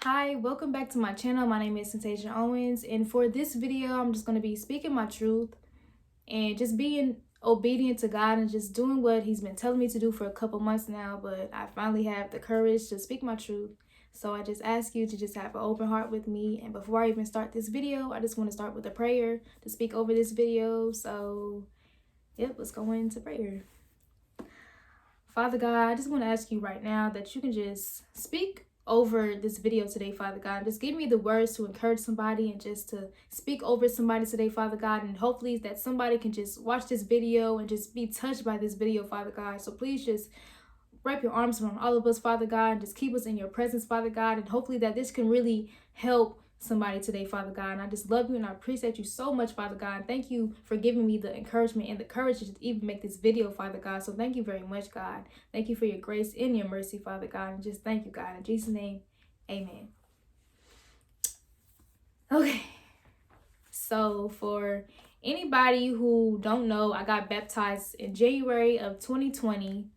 Hi, welcome back to my channel. My name is Sensasia Owens, and for this video, I'm just going to be speaking my truth and just being obedient to God and just doing what He's been telling me to do for a couple months now. But I finally have the courage to speak my truth. So I just ask you to just have an open heart with me. And before I even start this video, I just want to start with a prayer to speak over this video. So, yep, let's go into prayer. Father God, I just want to ask you right now that you can just speak over this video today, Father God. Just give me the words to encourage somebody and just to speak over somebody today, Father God. And hopefully that somebody can just watch this video and just be touched by this video, Father God. So please just wrap your arms around all of us, Father God, and just keep us in your presence, Father God. And hopefully that this can really help somebody today, Father God. And I just love you and I appreciate you so much, Father God. Thank you for giving me the encouragement and the courage to even make this video, Father God. So thank you very much, God. Thank you for your grace and your mercy, Father God. And just thank you, God. In Jesus' name, amen. Okay. So for anybody who don't know, I got baptized in January of 2020.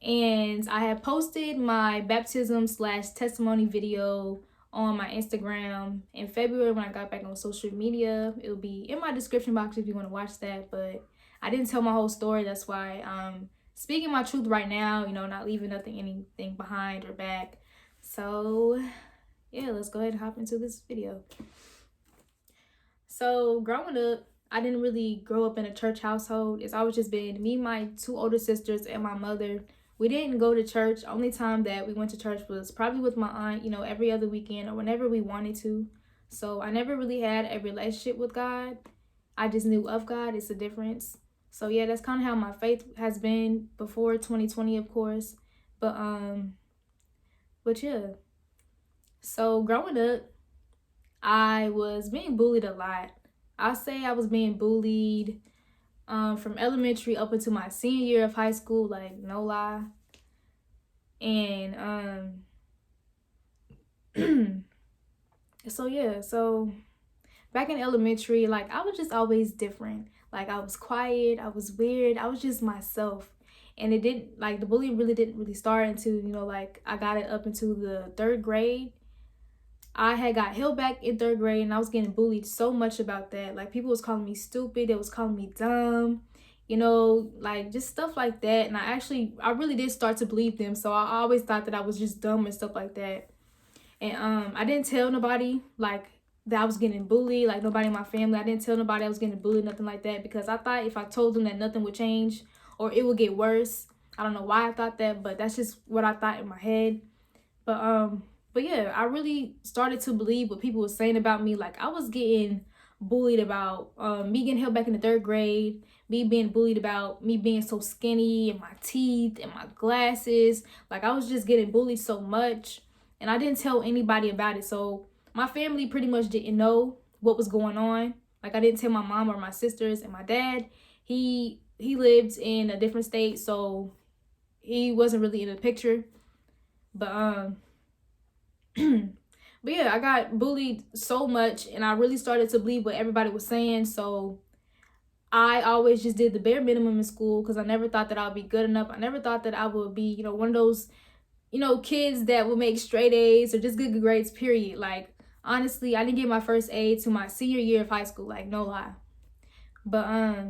And I have posted my baptism/testimony video on my Instagram in February when I got back on social media. It'll be in my description box if you want to watch that. But I didn't tell my whole story. That's why I'm speaking my truth right now, not leaving anything behind or back. So yeah, let's go ahead and hop into this video. So growing up, I didn't really grow up in a church household. It's always just been me, my two older sisters, and my mother. We didn't go to church. Only time that we went to church was probably with my aunt, every other weekend or whenever we wanted to. So I never really had a relationship with God. I just knew of God. It's a difference. So yeah, that's kind of how my faith has been before 2020, of course. But yeah. So growing up, I was being bullied a lot. I'll say I was being bullied from elementary up until my senior year of high school, like no lie. And so back in elementary, like I was just always different. Like I was quiet, I was weird, I was just myself. And it didn't, like, the bullying really didn't really start until, like I got it up into the 3rd grade. I had got held back in 3rd grade and I was getting bullied so much about that. Like people was calling me stupid, they was calling me dumb, like just stuff like that. And I really did start to believe them. So I always thought that I was just dumb and stuff like that. And I didn't tell nobody like that I was getting bullied, like nobody in my family. I didn't tell nobody I was getting bullied, nothing like that, because I thought if I told them that nothing would change or it would get worse. I don't know why I thought that, but that's just what I thought in my head. But yeah, I really started to believe what people were saying about me. Like I was getting bullied about me getting held back in the 3rd grade, me being bullied about me being so skinny and my teeth and my glasses. Like I was just getting bullied so much and I didn't tell anybody about it. So my family pretty much didn't know what was going on. Like I didn't tell my mom or my sisters, and my dad, he lived in a different state, so he wasn't really in the picture. But but yeah, I got bullied so much and I really started to believe what everybody was saying. So I always just did the bare minimum in school because I never thought that I would be good enough. I never thought that I would be, one of those, kids that would make straight A's or just good grades, period. Like, honestly, I didn't get my first A to my senior year of high school, like, no lie. But,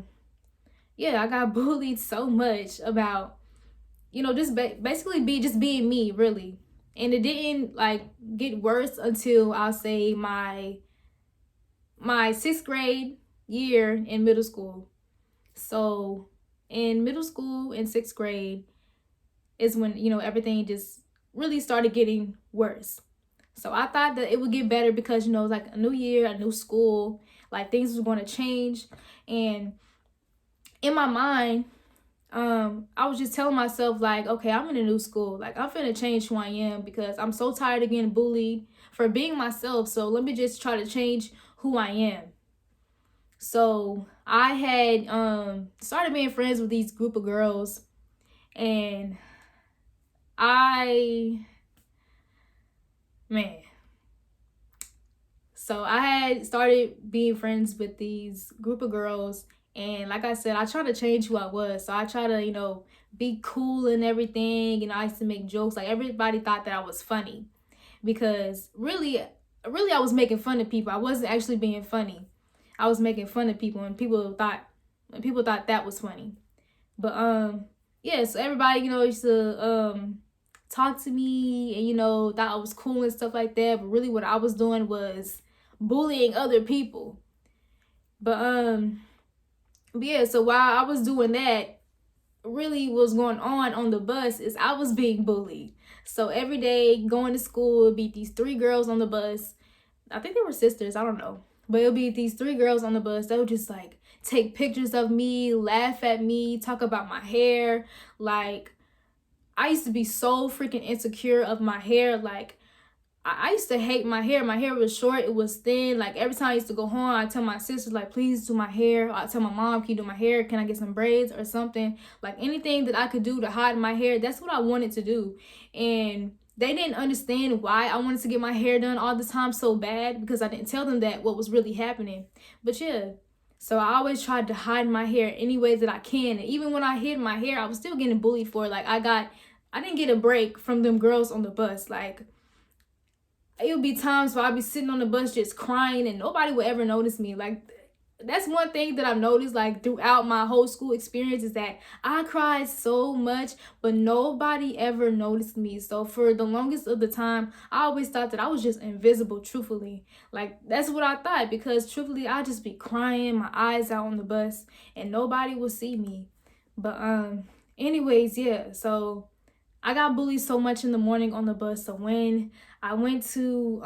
yeah, I got bullied so much about, just basically being me, really. And it didn't like get worse until I'll say my 6th grade year in middle school. So in middle school in 6th grade is when, everything just really started getting worse. So I thought that it would get better because, it was like a new year, a new school, like things was going to change. And in my mind, I was just telling myself, like, okay, I'm in a new school. Like, I'm finna change who I am because I'm so tired of getting bullied for being myself. So let me just try to change who I am. So I had started being friends with these group of girls, and So I had started being friends with these group of girls. And like I said, I tried to change who I was. So I try to, be cool and everything. I used to make jokes. Like everybody thought that I was funny. because really I was making fun of people. I wasn't actually being funny. I was making fun of people, and people thought that was funny. But yeah, so everybody, used to talk to me, and thought I was cool and stuff like that. But really what I was doing was bullying other people. But yeah, so while I was doing that, really was going on the bus is I was being bullied. So every day going to school would be these three girls on the bus. I think they were sisters, I don't know. But it'll be these three girls on the bus. They would just like take pictures of me, laugh at me, talk about my hair. Like, I used to be so freaking insecure of my hair. Like, I used to hate my hair. My hair was short, it was thin. Like, every time I used to go home, I tell my sisters, like, please do my hair. I tell my mom, can you do my hair? Can I get some braids or something? Like, anything that I could do to hide my hair, that's what I wanted to do. And they didn't understand why I wanted to get my hair done all the time so bad, because I didn't tell them that what was really happening. But yeah, so I always tried to hide my hair any way that I can. And even when I hid my hair, I was still getting bullied for it. Like, I didn't get a break from them girls on the bus. Like, it would be times where I'd be sitting on the bus just crying and nobody would ever notice me. Like, that's one thing that I've noticed, like, throughout my whole school experience, is that I cried so much, but nobody ever noticed me. So for the longest of the time, I always thought that I was just invisible, truthfully. Like, that's what I thought, because truthfully, I'd just be crying my eyes out on the bus and nobody would see me. But anyways, yeah, so I got bullied so much in the morning on the bus. So when I went to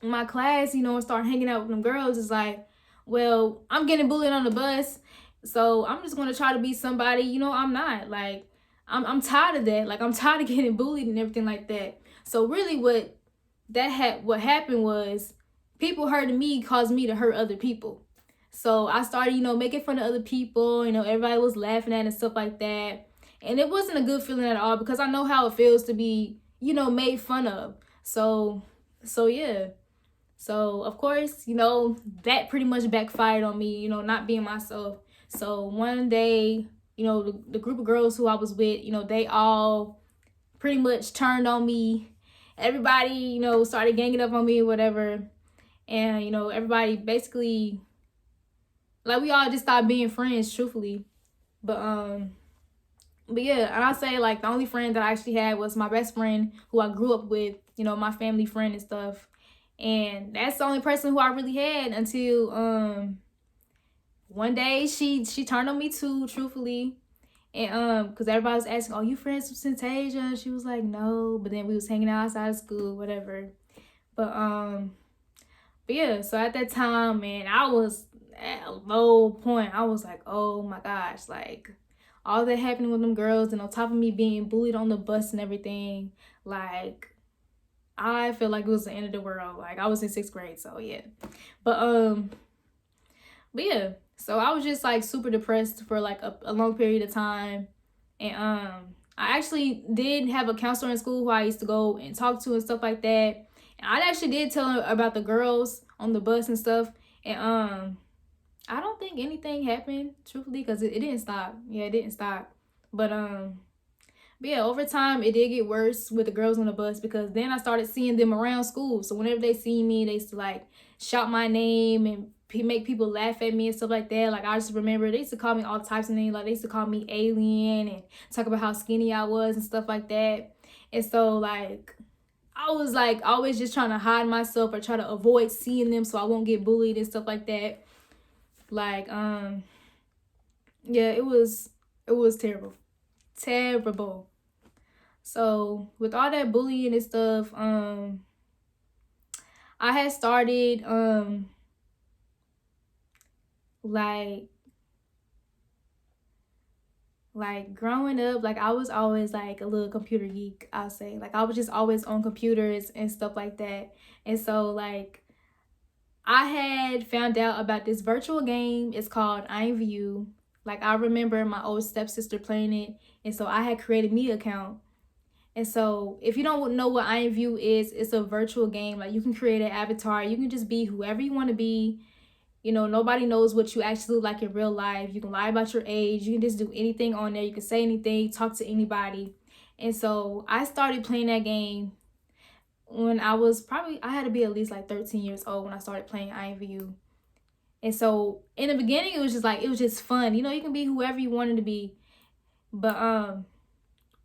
my class, and start hanging out with them girls, it's like, well, I'm getting bullied on the bus, so I'm just gonna try to be somebody, I'm not. Like, I'm tired of that. Like, I'm tired of getting bullied and everything like that. So really what happened was, people hurting me caused me to hurt other people. So I started, making fun of other people, everybody was laughing at and stuff like that. And it wasn't a good feeling at all, because I know how it feels to be, made fun of. So yeah. So of course, that pretty much backfired on me, not being myself. So one day, the group of girls who I was with, they all pretty much turned on me. Everybody, started ganging up on me or whatever. And, everybody basically, like, we all just stopped being friends, truthfully. But yeah, and I'll say, like, the only friend that I actually had was my best friend, who I grew up with, my family friend and stuff. And that's the only person who I really had until one day she turned on me too, truthfully. And because everybody was asking, "Oh, you friends with Syntasia?" And she was like, "No." But then we was hanging out outside of school, whatever. But yeah, so at that time, man, I was at a low point. I was like, oh my gosh, like, all that happening with them girls, and on top of me being bullied on the bus and everything, like, I feel like it was the end of the world. Like, I was in 6th grade, so yeah. But yeah, so I was just like super depressed for like a long period of time. And I actually did have a counselor in school who I used to go and talk to and stuff like that. And I actually did tell her about the girls on the bus and stuff. And I don't think anything happened, truthfully, because it didn't stop. Yeah, it didn't stop. But yeah, over time, it did get worse with the girls on the bus, because then I started seeing them around school. So whenever they see me, they used to, like, shout my name and make people laugh at me and stuff like that. Like, I just remember they used to call me all types of names. Like, they used to call me alien and talk about how skinny I was and stuff like that. And so, like, I was, like, always just trying to hide myself or try to avoid seeing them so I won't get bullied and stuff like that. Like, yeah, it was terrible. Terrible. So with all that bullying and stuff, I had started like growing up, like, I was always like a little computer geek, I'll say. Like, I was just always on computers and stuff like that. And so, like, I had found out about this virtual game. It's called I'm View. Like, I remember my old stepsister playing it, and so I had created me an account. And so if you don't know what I'm View is, it's a virtual game. Like, you can create an avatar. You can just be whoever you want to be. Nobody knows what you actually look like in real life. You can lie about your age. You can just do anything on there. You can say anything, talk to anybody. And so I started playing that game. when I was probably, I had to be at least like 13 years old when I started playing IMVU. And so in the beginning, it was just like, it was just fun. You know, you can be whoever you wanted to be. But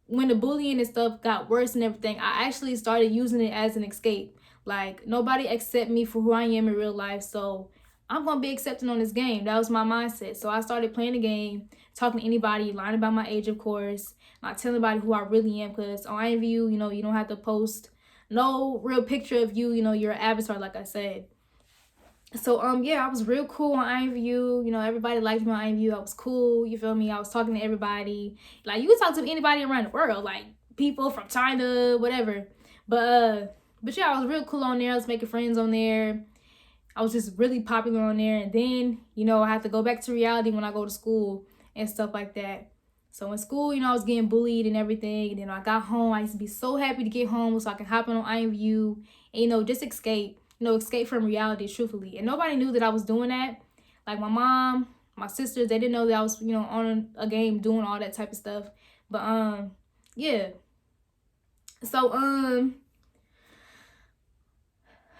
when the bullying and stuff got worse and everything, I actually started using it as an escape. Like, nobody accept me for who I am in real life, so I'm gonna be accepted on this game. That was my mindset. So I started playing the game, talking to anybody, lying about my age, of course, not telling anybody who I really am, because on IMVU, you know, you don't have to post no real picture of you, you know, you're an avatar, like I said. So yeah, I was real cool on IMVU. You know, everybody liked me on IMVU. I was cool, you feel me? I was talking to everybody. Like, you could talk to anybody around the world, like people from China, whatever. But yeah, I was real cool on there. I was making friends on there. I was just really popular on there. And then, you know, I have to go back to reality when I go to school and stuff like that. So in school, you know, I was getting bullied and everything. And then when I got home, I used to be so happy to get home so I can hop on IMVU and, you know, just escape. You know, escape from reality, truthfully. And nobody knew that I was doing that. Like my mom, my sisters, they didn't know that I was, you know, on a game doing all that type of stuff. But yeah.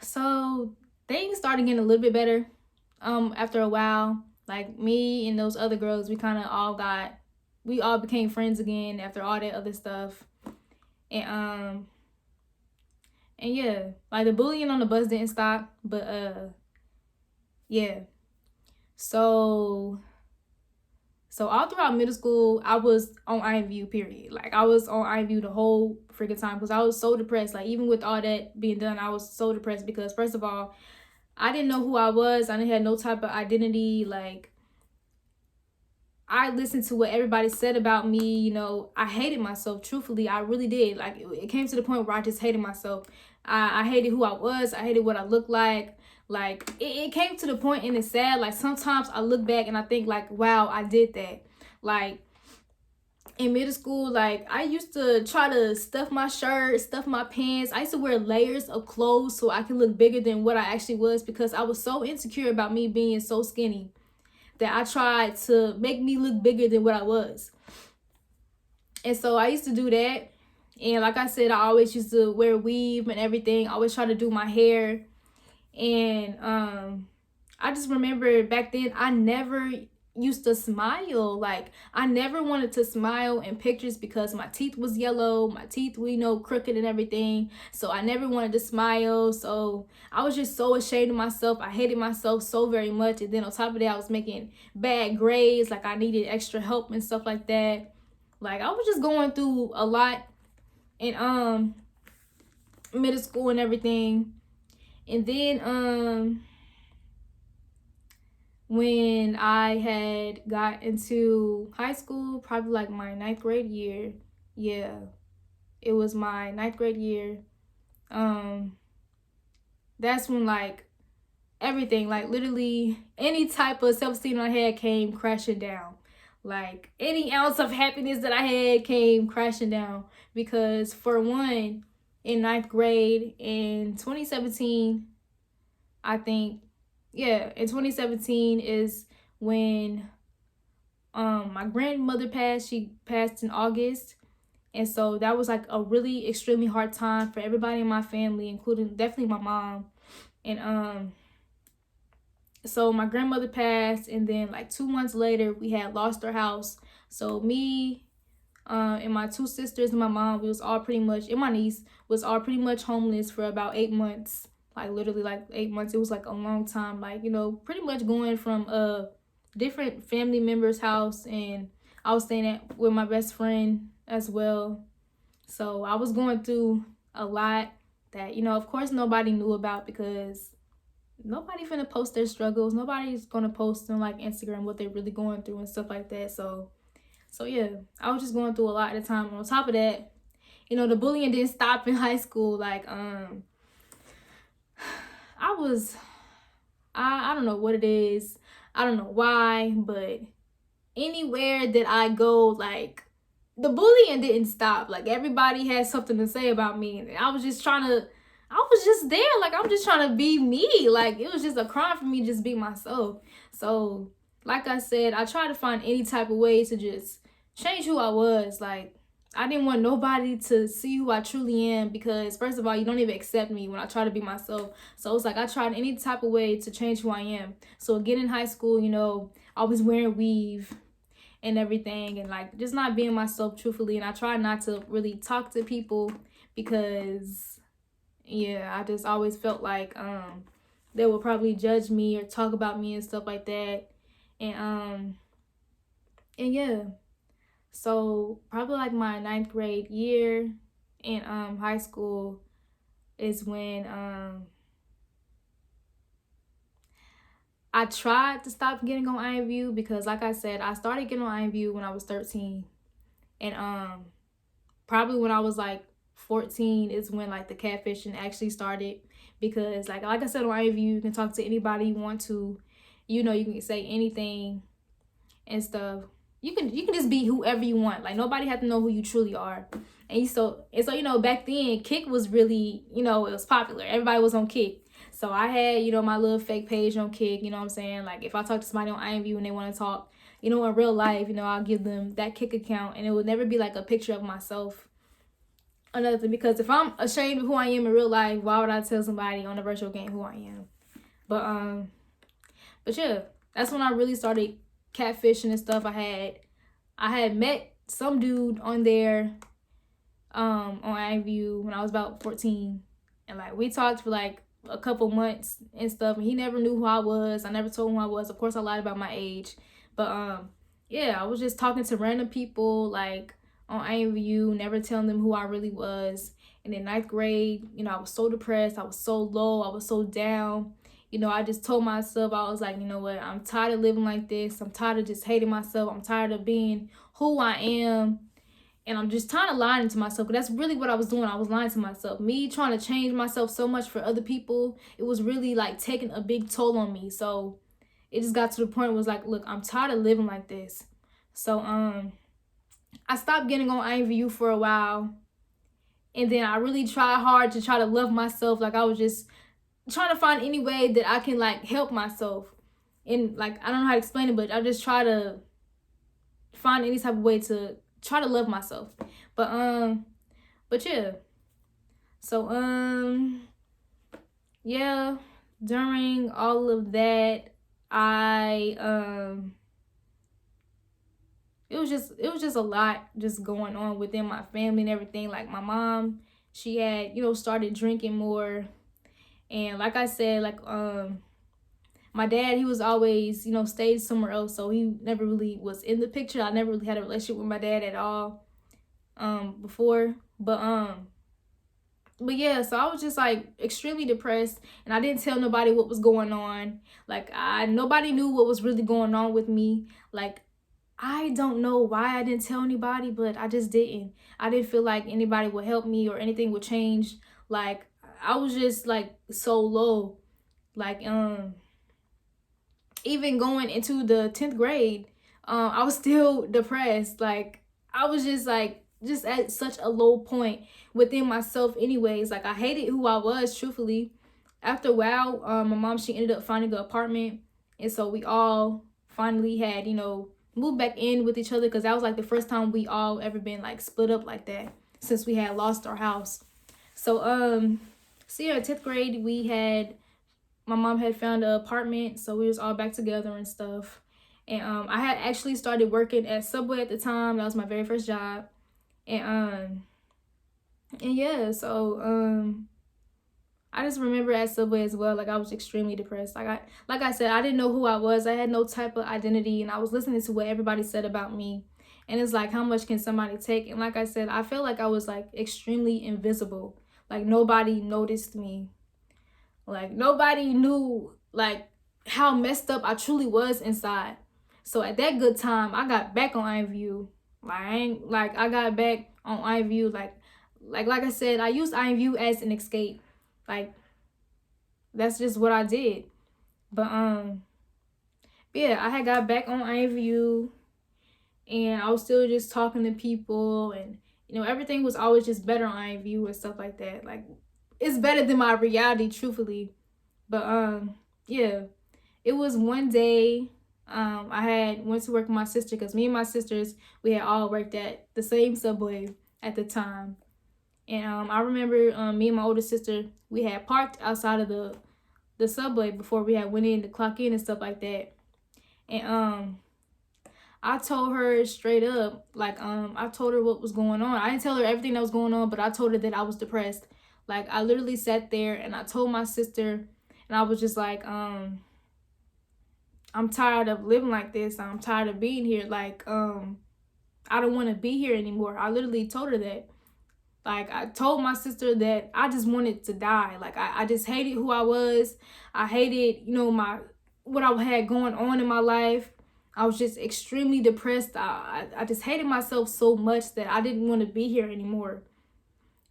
So things started getting a little bit better after a while. Like me and those other girls, we all became friends again after all that other stuff. And yeah, like the bullying on the bus didn't stop, but yeah. So all throughout middle school, I was on IMVU, period. Like, I was on IMVU the whole freaking time because I was so depressed. Like, even with all that being done, I was so depressed because, first of all, I didn't know who I was. I didn't have no type of identity. Like, I listened to what everybody said about me. You know, I hated myself, truthfully. I really did. Like, it came to the point where I just hated myself. I hated who I was. I hated what I looked like. Like, it came to the point, and it's sad. Like, sometimes I look back and I think, like, wow, I did that. Like, in middle school, like, I used to try to stuff my shirt, stuff my pants. I used to wear layers of clothes so I could look bigger than what I actually was because I was so insecure about me being so skinny that I tried to make me look bigger than what I was. And so I used to do that. And like I said, I always used to wear weave and everything. I always try to do my hair. And I just remember back then, I never used to smile. Like, I never wanted to smile in pictures because my teeth was yellow. My teeth were, you know, crooked and everything. So I never wanted to smile. So I was just so ashamed of myself. I hated myself so very much. And then on top of that, I was making bad grades. Like, I needed extra help and stuff like that. Like, I was just going through a lot in middle school and everything. And then when I had got into high school, probably like my 9th grade year, yeah, it was my 9th grade year, that's when, like, everything, like, literally any type of self-esteem I had came crashing down. Like, any ounce of happiness that I had came crashing down because, for one, in 9th grade in 2017, I think, yeah, in 2017 is when my grandmother passed. She passed in August. And so that was like a really extremely hard time for everybody in my family, including definitely my mom. And so my grandmother passed, and then like 2 months later we had lost our house. So me and my 2 sisters and my mom, we was all pretty much, and my niece was all pretty much homeless for about 8 months. Like, literally, like, 8 months. It was like a long time. Like, you know, pretty much going from a different family member's house, and I was staying with my best friend as well. So I was going through a lot that, you know, of course nobody knew about because nobody finna post their struggles. Nobody's gonna post on like Instagram what they're really going through and stuff like that. So yeah, I was just going through a lot at the time. And on top of that, you know, the bullying didn't stop in high school. Like, I don't know what it is. I don't know why, but anywhere that I go, like, the bullying didn't stop. Like, everybody had something to say about me. And I was just there. Like, I'm just trying to be me. Like, it was just a crime for me to just be myself. So, like I said, I tried to find any type of way to just change who I was. Like, I didn't want nobody to see who I truly am, because first of all, you don't even accept me when I try to be myself. So it's like I tried any type of way to change who I am. So again, in high school, you know, I was wearing weave and everything, and like just not being myself truthfully. And I tried not to really talk to people because yeah, I just always felt like they would probably judge me or talk about me and stuff like that. And yeah. So probably like my ninth grade year in high school is when I tried to stop getting on IMView, because like I said, I started getting on IMView when I was 13. And probably when I was like 14 is when like the catfishing actually started, because like I said, on IMView you can talk to anybody you want to. You know, you can say anything and stuff. You can just be whoever you want. Like nobody had to know who you truly are. And so you know, back then Kick was really, you know, it was popular. Everybody was on Kick. So I had, you know, my little fake page on Kick, you know what I'm saying? Like if I talk to somebody on IMView and they want to talk, you know, in real life, you know, I'll give them that Kick account, and it would never be like a picture of myself. Another thing, because if I'm ashamed of who I am in real life, why would I tell somebody on a virtual game who I am? But yeah, that's when I really started catfishing and stuff. I had met some dude on there on IMView when I was about 14, and like we talked for like a couple months and stuff, and he never knew who I was. I never told him who I was. Of course I lied about my age. But yeah, I was just talking to random people like on IMView, never telling them who I really was. And in ninth grade, you know, I was so depressed, I was so low, I was so down. You know, I just told myself, I was like, you know what, I'm tired of living like this. I'm tired of just hating myself. I'm tired of being who I am. And I'm just trying to lie to myself, because that's really what I was doing. I was lying to myself. Me trying to change myself so much for other people, it was really like taking a big toll on me. So it just got to the point where it was like, look, I'm tired of living like this. So I stopped getting on IMView for a while. And then I really tried hard to try to love myself. Like I was just trying to find any way that I can like help myself. And like I don't know how to explain it, but I just try to find any type of way to try to love myself. But yeah. So yeah, during all of that, it was just a lot just going on within my family and everything. Like my mom, she had, you know, started drinking more. And like I said, like my dad, he was always, you know, stayed somewhere else, so he never really was in the picture. I never really had a relationship with my dad at all before. But yeah, so I was just like extremely depressed, and I didn't tell nobody what was going on. Like nobody knew what was really going on with me. Like I don't know why I didn't tell anybody, but I just didn't. I didn't feel like anybody would help me or anything would change. Like I was just like so low. Like even going into the 10th grade, I was still depressed. Like I was just like just at such a low point within myself anyways. Like I hated who I was, truthfully. After a while, my mom, she ended up finding an apartment, and so we all finally had, you know, moved back in with each other, because that was like the first time we all ever been like split up like that since we had lost our house. So yeah, 10th grade, my mom had found an apartment, so we was all back together and stuff. And I had actually started working at Subway at the time. That was my very first job. And yeah, so I just remember at Subway as well, like I was extremely depressed. Like I said, I didn't know who I was. I had no type of identity, and I was listening to what everybody said about me. And it's like, how much can somebody take? And like I said, I felt like I was like extremely invisible. Like nobody noticed me. Like nobody knew like how messed up I truly was inside. So at that good time, I got back on IMView. I got back on IMView. Like I said, I used IMView as an escape. Like that's just what I did. But yeah, I had got back on IMView, and I was still just talking to people, and you know, everything was always just better on IMView and stuff like that. Like it's better than my reality, truthfully. But yeah, it was one day I had went to work with my sister, because me and my sisters, we had all worked at the same Subway. at the time. And I remember me and my older sister, we had parked outside of the subway before we had went in to clock in and stuff like that. And I told her straight up, like, I told her what was going on. I didn't tell her everything that was going on, but I told her that I was depressed. Like, I literally sat there and I told my sister, and I was just like, I'm tired of living like this. I'm tired of being here. Like, I don't want to be here anymore. I literally told her that. Like, I told my sister that I just wanted to die. Like, I just hated who I was. I hated, you know, what I had going on in my life. I was just extremely depressed. I just hated myself so much that I didn't want to be here anymore.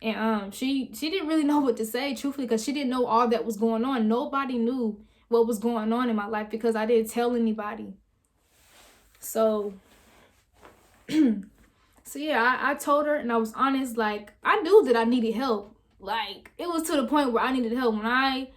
And she didn't really know what to say, truthfully, because she didn't know all that was going on. Nobody knew what was going on in my life because I didn't tell anybody. So so yeah, I told her, and I was honest. Like, I knew that I needed help. Like, it was to the point where I needed help. When I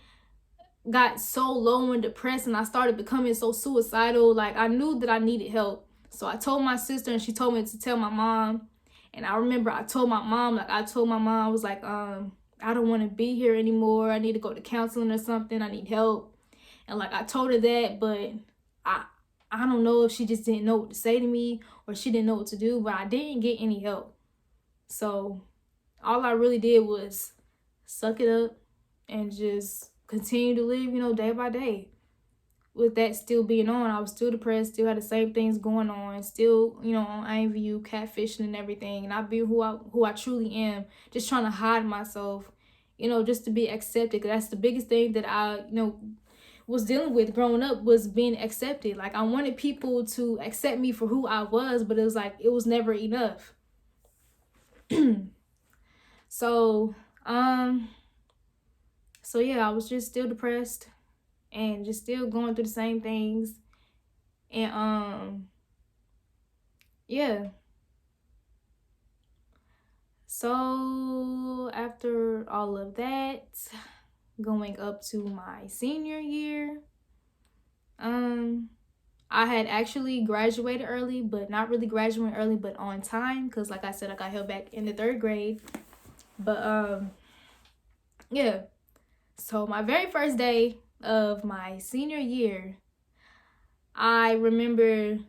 got so low and depressed and I started becoming so suicidal, like, I knew that I needed help. So I told my sister, and she told me to tell my mom. And I remember I told my mom, I was like, I don't want to be here anymore. I need to go to counseling or something. I need help. And like, I told her that, but I don't know if she just didn't know what to say to me or she didn't know what to do, but I didn't get any help. So all I really did was suck it up and just continue to live, you know, day by day. With that still being on, I was still depressed, still had the same things going on, still, you know, on IMVU, catfishing and everything, and I be who I truly am, just trying to hide myself, you know, just to be accepted. Cause that's the biggest thing that I, you know, was dealing with growing up, was being accepted. Like, I wanted people to accept me for who I was, but it was like, it was never enough. So yeah, I was just still depressed and just still going through the same things. And yeah. So after all of that, going up to my senior year, I had actually graduated early, but not really graduating early, but on time, because like I said, I got held back in the 3rd grade. But yeah. So my very first day of my senior year, I remember,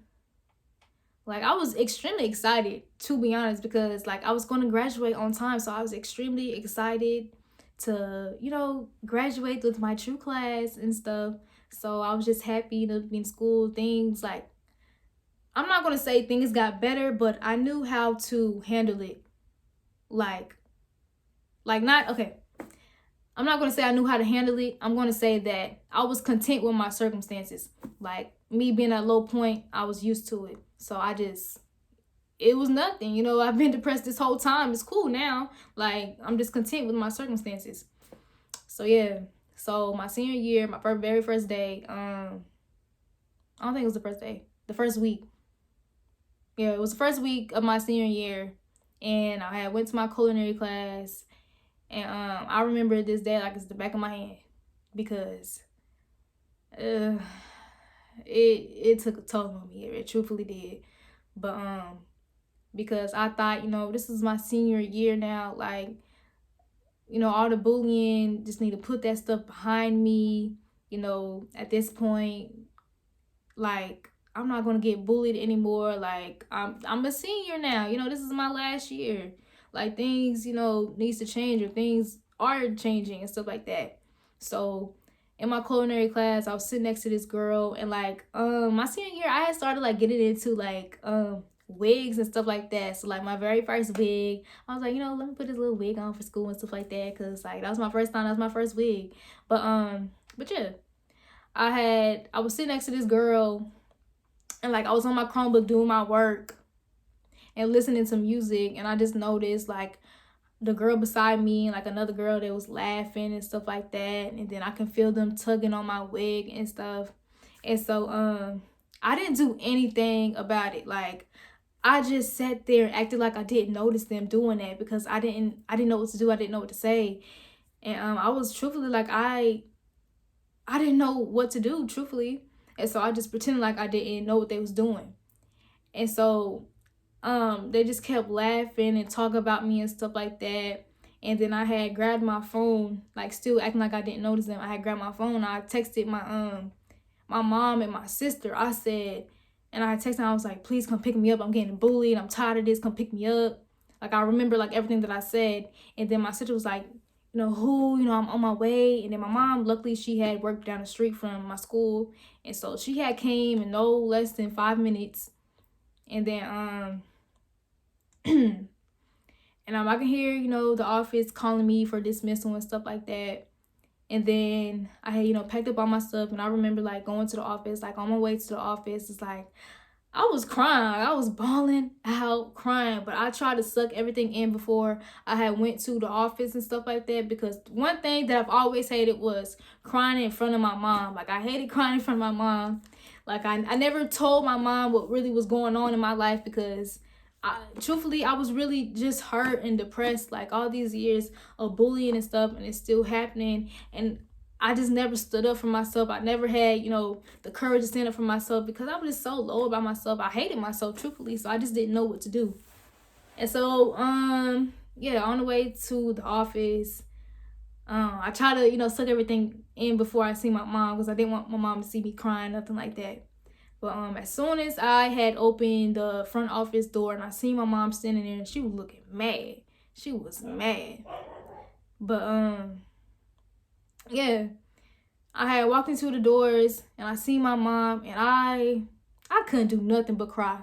like, I was extremely excited, to be honest, because like I was going to graduate on time. So I was extremely excited to, you know, graduate with my true class and stuff. So I was just happy to be in school. Things, like, I'm not going to say things got better, but I knew how to handle it. Like not, okay. I'm not going to say I knew how to handle it. I'm going to say that I was content with my circumstances. Like, me being at a low point, I was used to it. So it was nothing. You know, I've been depressed this whole time. It's cool now. Like, I'm just content with my circumstances. So yeah. So my senior year, my very first day, I don't think it was the first day. The first week. Yeah, it was the first week of my senior year. And I had went to my culinary class. And I remember this day like it's the back of my hand, because it took a toll on me. It truthfully did. But because I thought, you know, this is my senior year now, like, you know, all the bullying, just need to put that stuff behind me. You know, at this point, like, I'm not gonna get bullied anymore. Like, I'm a senior now. You know, this is my last year. Like, things, you know, needs to change, or things are changing and stuff like that. So in my culinary class, I was sitting next to this girl, and like my senior year, I had started like getting into like wigs and stuff like that. So like my very first wig, I was like, you know, let me put this little wig on for school and stuff like that, because like that was my first time, that was my first wig. But yeah, I was sitting next to this girl, and like I was on my Chromebook doing my work and listening to music, and I just noticed like the girl beside me and like another girl that was laughing and stuff like that, and then I can feel them tugging on my wig and stuff. And so I didn't do anything about it. Like, I just sat there and acted like I didn't notice them doing that, because I didn't know what to do. I didn't know what to say. And I was truthfully like, I didn't know what to do, truthfully. And so I just pretended like I didn't know what they was doing. And so they just kept laughing and talking about me and stuff like that. And then I had grabbed my phone, like still acting like I didn't notice them. I had grabbed my phone. I texted my mom and my sister. I said, and I texted. I was like, please come pick me up. I'm getting bullied. I'm tired of this. Come pick me up. Like I remember like everything that I said. And then my sister was like, I'm on my way. And then my mom, luckily she had worked down the street from my school, and so she had came in no less than 5 minutes. And then and I can hear, the office calling me for dismissal and stuff like that. And then I had, packed up all my stuff. And I remember like going to the office, like on my way to the office, it's like I was crying. I was bawling out, crying. But I tried to suck everything in before I had went to the office and stuff like that. Because one thing that I've always hated was crying in front of my mom. Like I hated crying in front of my mom. Like I never told my mom what really was going on in my life, because truthfully, I was really just hurt and depressed, like all these years of bullying and stuff, and it's still happening. And I just never stood up for myself. I never had, the courage to stand up for myself, because I was just so low about myself. I hated myself, truthfully, so I just didn't know what to do. And so, yeah, on the way to the office, I tried to, suck everything in before I see my mom, because I didn't want my mom to see me crying, nothing like that. But as soon as I had opened the front office door and I seen my mom standing there, and she was looking mad. She was mad. But yeah, I had walked into the doors and I seen my mom, and I couldn't do nothing but cry.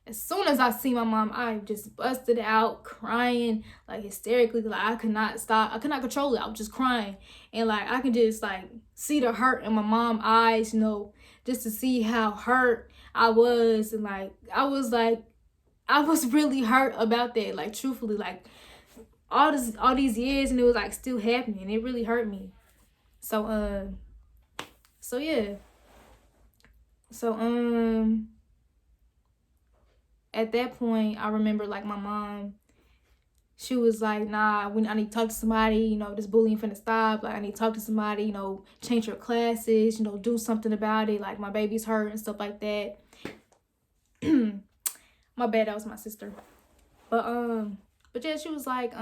As soon as I see my mom, I just busted out crying, like hysterically. Like I could not stop. I could not control it. I was just crying. And like I could just like see the hurt in my mom's eyes, just to see how hurt I was. And like I was really hurt about that. Like truthfully, like all these years, and it was like still happening. It really hurt me. So yeah. So at that point, I remember like my mom, she was like, nah, I need to talk to somebody, this bullying finna stop. Like I need to talk to somebody, change your classes, do something about it. Like my baby's hurt and stuff like that. My bad, that was my sister. But yeah, she was like,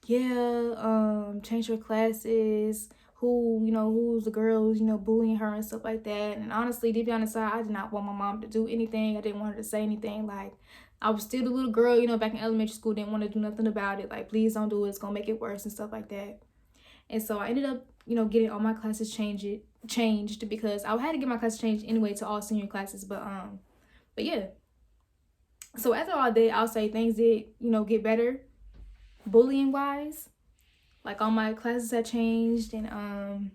yeah, change your classes. Who's the girls, bullying her and stuff like that. And honestly, deep down inside, I did not want my mom to do anything. I didn't want her to say anything. Like, I was still the little girl, back in elementary school, didn't want to do nothing about it. Like, please don't do it. It's going to make it worse and stuff like that. And so I ended up, getting all my classes changed, because I had to get my classes changed anyway to all senior classes. But yeah. So after all that, I'll say things did, get better bullying wise. Like all my classes had changed, and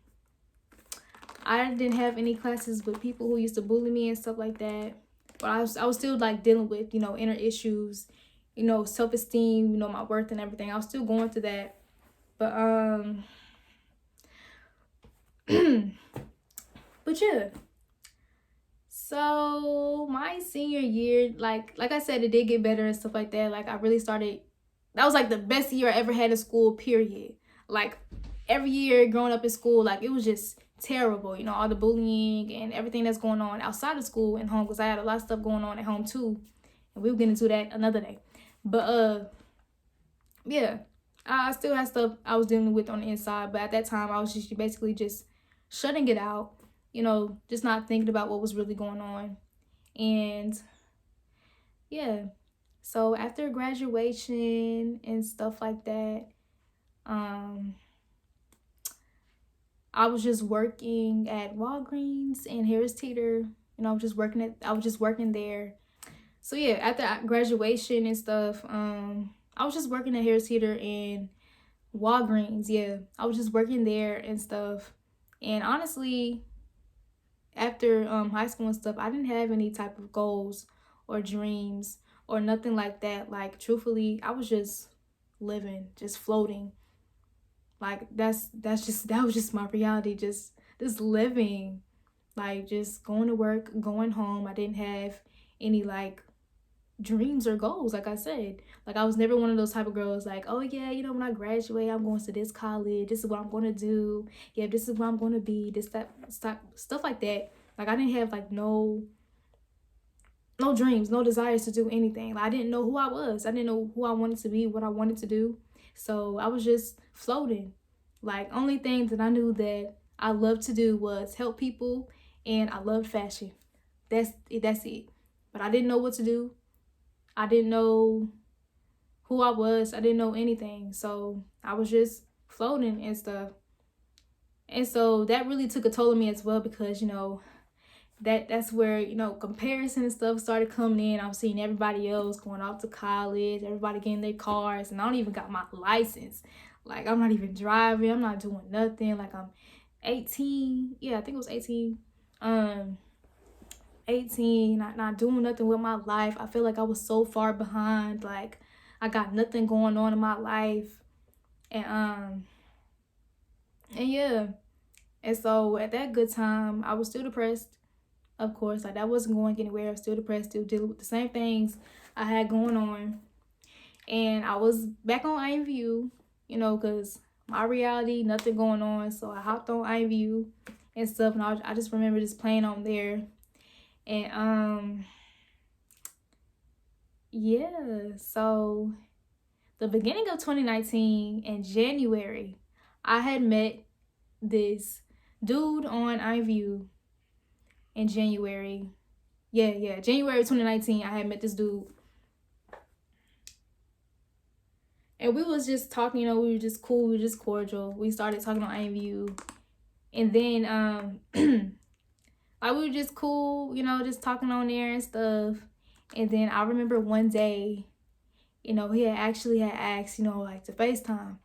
I didn't have any classes with people who used to bully me and stuff like that. But I was still like dealing with, inner issues, self-esteem, my worth and everything. I was still going through that. But but yeah. So my senior year, like I said, it did get better and stuff like that. Like I really started, that was like the best year I ever had in school, period. Like every year growing up in school, like it was just terrible, all the bullying and everything that's going on outside of school and home, because I had a lot of stuff going on at home too, and we'll get into that another day. But yeah, I still had stuff I was dealing with on the inside, but at that time I was just basically just shutting it out, just not thinking about what was really going on. And yeah, so after graduation and stuff like that, I was just working at Walgreens and Harris Teeter. I was just working there. So yeah, after graduation and stuff, I was just working at Harris Teeter and Walgreens. Yeah, I was just working there and stuff. And honestly, after high school and stuff, I didn't have any type of goals or dreams or nothing like that. Like truthfully, I was just living, just floating. Like that was just my reality, just living, like just going to work, going home. I didn't have any like dreams or goals. Like I said, like I was never one of those type of girls like, oh yeah, when I graduate, I'm going to this college, this is what I'm going to do, yeah, this is what I'm going to be, this, that, stuff like that. Like I didn't have like no dreams, no desires to do anything. Like, I didn't know who I was. I didn't know who I wanted to be, what I wanted to do. So I was just floating. Like only thing that I knew that I loved to do was help people, and I loved fashion. That's it. But I didn't know what to do. I didn't know who I was. I didn't know anything. So I was just floating and stuff. And so that really took a toll on me as well, because that's where comparison and stuff started coming in. I was seeing everybody else going off to college, everybody getting their cars, and I don't even got my license. Like I'm not even driving, I'm not doing nothing. Like I'm 18. Yeah, I think it was 18. 18, not doing nothing with my life. I feel like I was so far behind. Like I got nothing going on in my life. And yeah. And so at that good time, I was still depressed. Of course, like that wasn't going anywhere. I was still depressed, still dealing with the same things I had going on. And I was back on IMVU, because my reality, nothing going on. So I hopped on IMVU and stuff, and I just remember just playing on there. And yeah, so the beginning of 2019 in January, I had met this dude on IMVU in January. Yeah, January 2019, I had met this dude. And we was just talking, we were just cool, we were just cordial. We started talking on IMVU. And then like we were just cool, just talking on there and stuff. And then I remember one day, he had asked, like to FaceTime.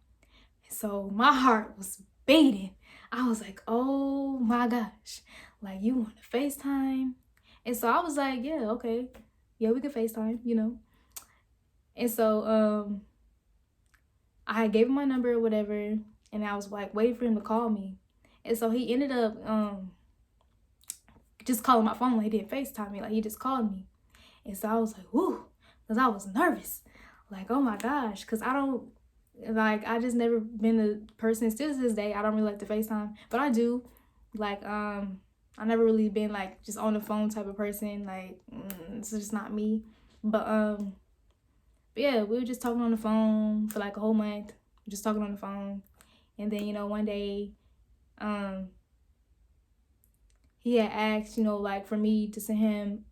So my heart was beating. I was like, oh my gosh, like you want to FaceTime? And so I was like, yeah, okay. Yeah, we could FaceTime, And so I gave him my number or whatever, and I was like waiting for him to call me. And so he ended up just calling my phone. Like he didn't FaceTime me, like he just called me. And so I was like, whoo, because I was nervous. Like, oh my gosh, because I just never been a person, still to this day, I don't really like to FaceTime, but I do. Like, I never really been like just on the phone type of person. Like, it's just not me. But yeah, we were just talking on the phone for like a whole month, just talking on the phone. And then, one day, he had asked, like for me to send him,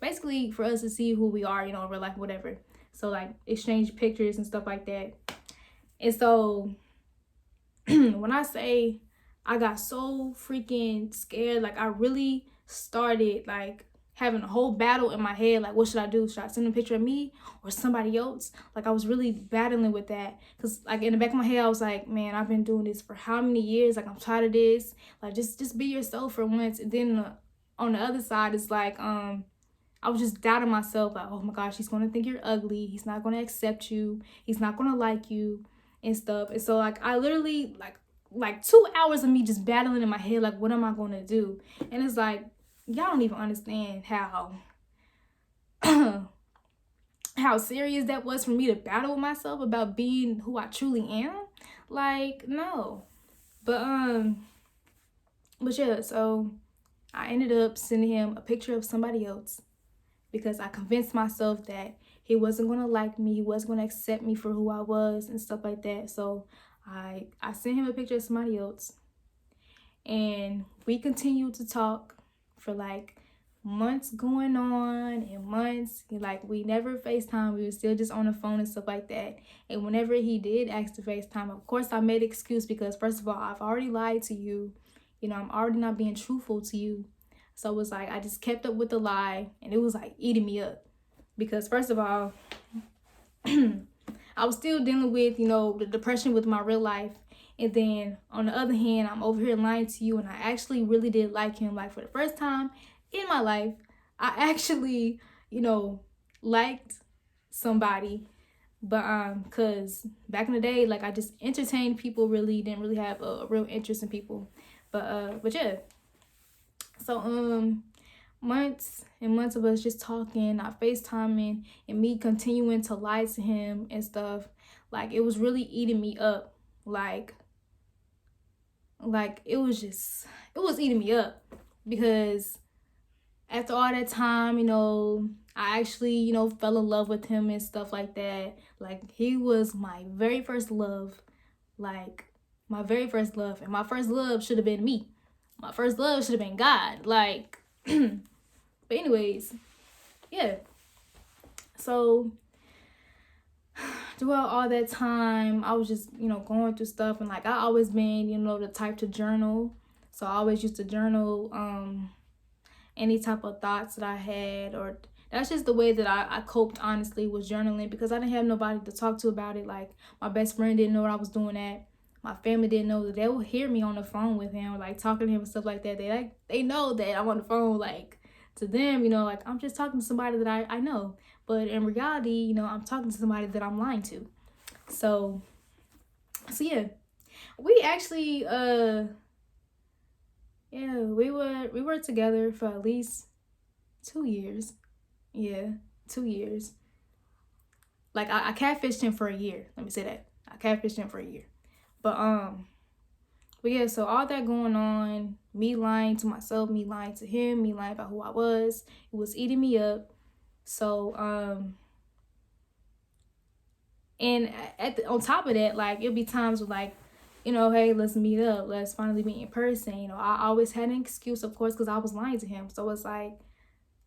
basically for us to see who we are, in real life, whatever. So like exchange pictures and stuff like that. And so when I say I got so freaking scared, like I really started like having a whole battle in my head. Like, what should I do? Should I send a picture of me or somebody else? Like I was really battling with that, because like in the back of my head I was like, man, I've been doing this for how many years? Like I'm tired of this. Like just be yourself for once. And then on the other side, it's like I was just doubting myself, like, oh my gosh, he's gonna think you're ugly, he's not gonna accept you, he's not gonna like you and stuff. And so like I literally like 2 hours of me just battling in my head, like what am I gonna do? And it's like, y'all don't even understand how how serious that was for me to battle with myself about being who I truly am. Like, no. But yeah, so I ended up sending him a picture of somebody else, because I convinced myself that he wasn't gonna like me, he wasn't gonna accept me for who I was and stuff like that. So I sent him a picture of somebody else, and we continued to talk for like months going on and months. Like we never FaceTime, we were still just on the phone and stuff like that. And whenever he did ask to FaceTime, of course I made an excuse, because first of all, I've already lied to you. I'm already not being truthful to you. So it was like I just kept up with the lie, and it was like eating me up, because first of all, I was still dealing with, the depression with my real life. And then on the other hand, I'm over here lying to you, and I actually really did like him. Like for the first time in my life, I actually, liked somebody. But because back in the day, like I just entertained people, really didn't really have a real interest in people. But yeah. So months and months of us just talking, not FaceTiming, and me continuing to lie to him and stuff. Like it was really eating me up. Like it was eating me up. because after all that time, I actually, fell in love with him and stuff like that. Like, he was my very first love. Like, my very first love. And my first love should have been me. My first love should have been God. Like, but anyways, yeah. So, throughout all that time, I was just, going through stuff. And, like, I always been, the type to journal. So, I always used to journal, any type of thoughts that I had, or that's just the way that I coped, honestly, was journaling, because I didn't have nobody to talk to about it. Like, my best friend didn't know what I was doing at. My family didn't know that they would hear me on the phone with him, like talking to him and stuff like that. They know that I'm on the phone, like, to them, like, I'm just talking to somebody that I know. But in reality, I'm talking to somebody that I'm lying to. So yeah. We actually yeah, we were together for at least 2 years. Yeah, 2 years. Like, I catfished him for a year. Let me say that. I catfished him for a year. But yeah, so all that going on, me lying to myself, me lying to him, me lying about who I was, it was eating me up. So and on top of that, like, it'll be times where, like, hey, let's meet up, let's finally meet in person. I always had an excuse, of course, because I was lying to him. So it's like,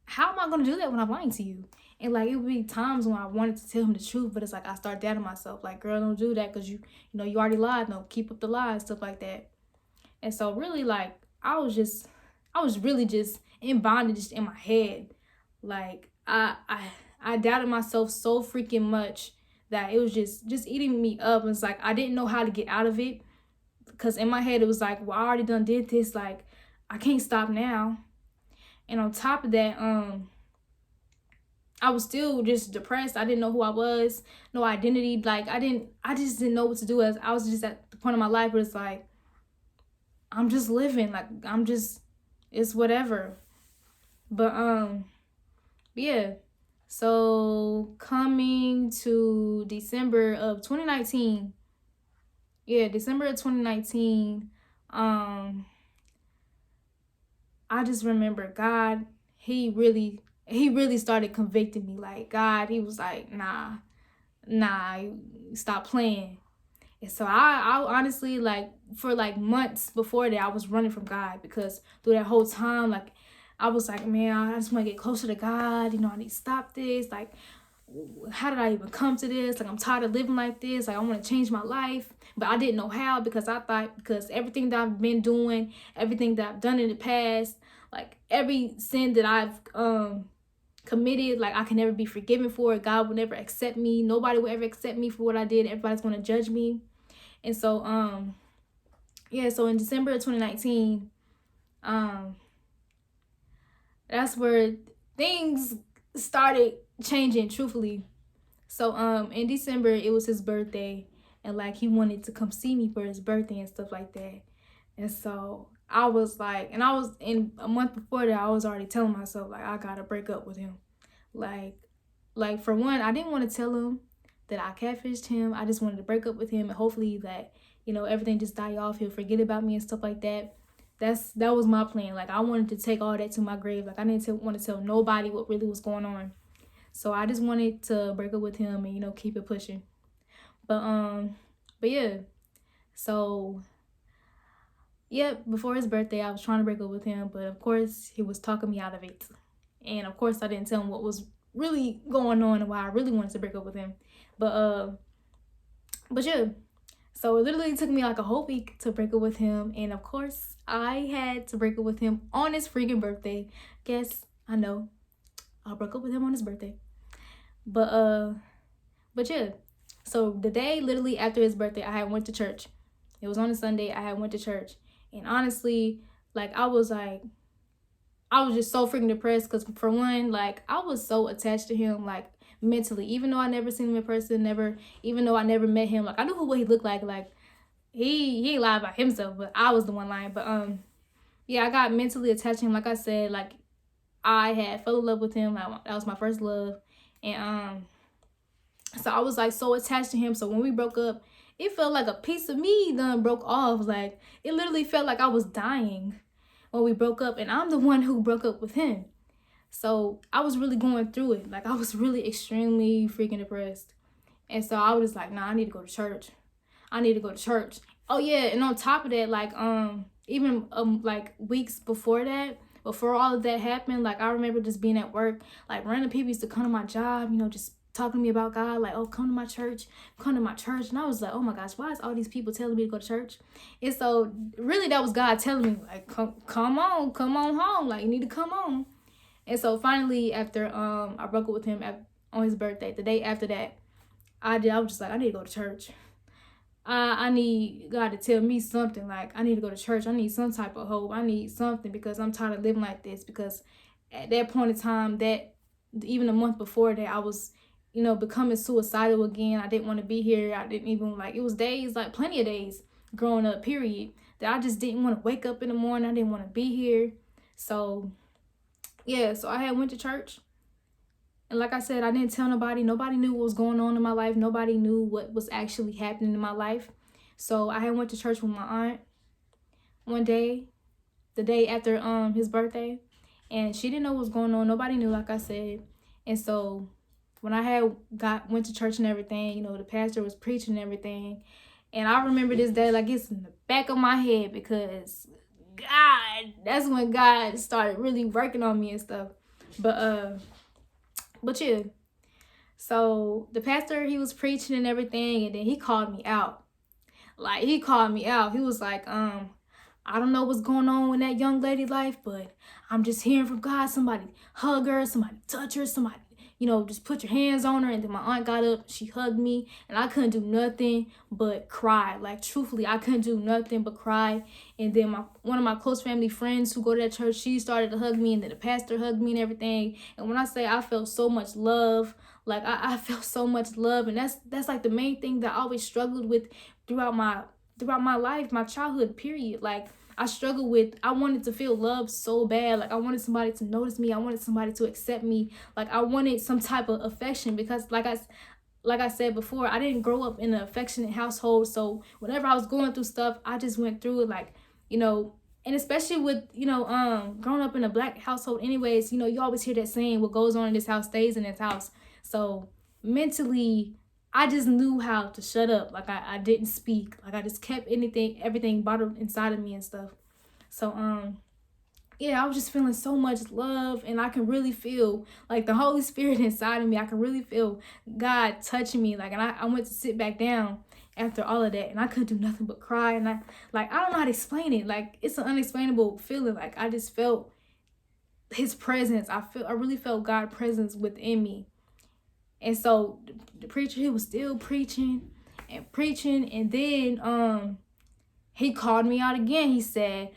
how am I going to do that when I'm lying to you? And, like, it would be times when I wanted to tell him the truth, but it's like I start doubting myself. Like, girl, don't do that, because you already lied. No, keep up the lies, stuff like that. And so really, like, I was really just in bondage in my head. Like, I doubted myself so freaking much that it was just eating me up. And it's like, I didn't know how to get out of it, because in my head it was like, well, I already done did this. Like, I can't stop now. And on top of that, I was still just depressed. I didn't know who I was, no identity. Like, I just didn't know what to do. As I was just at the point of my life where it's like, I'm just living. Like, it's whatever. But yeah. So coming to December of 2019. Yeah, December of 2019. I just remember God, he really started convicting me. Like, God, he was like, nah, stop playing. And so I honestly, like, for like months before that, I was running from God, because through that whole time, like, I was like, man, I just want to get closer to God. I need to stop this. Like, how did I even come to this? Like, I'm tired of living like this. Like, I want to change my life. But I didn't know how, because I thought, because everything that I've been doing, everything that I've done in the past, like, every sin that I've committed, like, I can never be forgiven for it. God will never accept me. Nobody will ever accept me for what I did. Everybody's going to judge me. And so, yeah, so in December of 2019, that's where things started changing, truthfully. So, in December, it was his birthday, and, like, he wanted to come see me for his birthday and stuff like that. And so I was like, and I was, in a month before that, I was already telling myself, like, I gotta break up with him. Like, for one, I didn't want to tell him that I catfished him. I just wanted to break up with him, and hopefully that, everything just die off. He'll forget about me and stuff like that. That was my plan. Like, I wanted to take all that to my grave. Like, I didn't want to tell nobody what really was going on. So I just wanted to break up with him and, keep it pushing. But yeah. So, yeah, before his birthday, I was trying to break up with him, but of course, he was talking me out of it. And of course, I didn't tell him what was really going on and why I really wanted to break up with him. But yeah. So it literally took me like a whole week to break up with him. And of course, I had to break up with him on his freaking birthday. Guess, I know, I broke up with him on his birthday. But yeah. So the day literally after his birthday, I had went to church. It was on a Sunday. I had went to church. And honestly, like, I was just so freaking depressed, because for one, like, I was so attached to him, like, mentally, even though I never seen him in person, even though I never met him. Like, I knew what he looked like. Like, he ain't lied about himself, but I was the one lying. But yeah, I got mentally attached to him. Like I said, like, I had fell in love with him. That was my first love. And so I was, like, so attached to him. So when we broke up, it felt like a piece of me done broke off. Like, it literally felt like I was dying. when we broke up, and I'm the one who broke up with him. So I was really going through it. Like, I was really extremely freaking depressed. And so I was just like, nah, I need to go to church. I need to go to church. Oh yeah, and on top of that, like even like weeks before that, before all of that happened, like I remember just being at work, like random people used to come to my job, you know, just talking to me about God, like, oh, come to my church, come to my church. And I was like, oh my gosh, why is all these people telling me to go to church? And so really that was God telling me, like, come on home, like you need to come on. And so finally, after I broke up with him on his birthday, the day after that, I was just like, I need to go to church. I need God to tell me something. Like, I need to go to church. I need some type of hope. I need something, because I'm tired of living like this. Because at that point in time, that even a month before that, I was, you know, becoming suicidal again. I didn't want to be here. I didn't even, like, it was days, like plenty of days growing up, period, that I just didn't want to wake up in the morning. I didn't want to be here. So yeah, so I had went to church. And like I said, I didn't tell nobody. Nobody knew what was going on in my life. Nobody knew what was actually happening in my life. So I had went to church with my aunt one day, the day after his birthday. And she didn't know what was going on. Nobody knew, like I said. And so when I had went to church and everything, you know, the pastor was preaching and everything. And I remember this day like it's in the back of my head, because God, that's when God started really working on me and stuff. But yeah, so the pastor, he was preaching and everything, and then he called me out. Like, he called me out. He was like, I don't know what's going on in that young lady life, but I'm just hearing from God. Somebody hug her, somebody touch her, somebody, you know, just put your hands on her. And then my aunt got up, she hugged me, and I couldn't do nothing but cry. Like, truthfully, I couldn't do nothing but cry. And then one of my close family friends who go to that church, she started to hug me, and then the pastor hugged me and everything. And when I say I felt so much love, like I felt so much love. And that's like the main thing that I always struggled with throughout my life, my childhood, period. Like, I struggled with, I wanted to feel love so bad. Like, I wanted somebody to notice me. I wanted somebody to accept me. Like, I wanted some type of affection, because like I said before, I didn't grow up in an affectionate household. So whenever I was going through stuff, I just went through it, like, you know. And especially with, you know, growing up in a Black household anyways, you know, you always hear that saying, what goes on in this house stays in this house. So mentally, I just knew how to shut up. Like, I didn't speak. Like, I just kept everything bottled inside of me and stuff. So yeah, I was just feeling so much love, and I can really feel like the Holy Spirit inside of me. I can really feel God touching me. Like, and I went to sit back down after all of that, and I couldn't do nothing but cry. And I don't know how to explain it. Like, it's an unexplainable feeling. Like, I just felt his presence. I really felt God's presence within me. And so the preacher, he was still preaching, and then he called me out again. He said,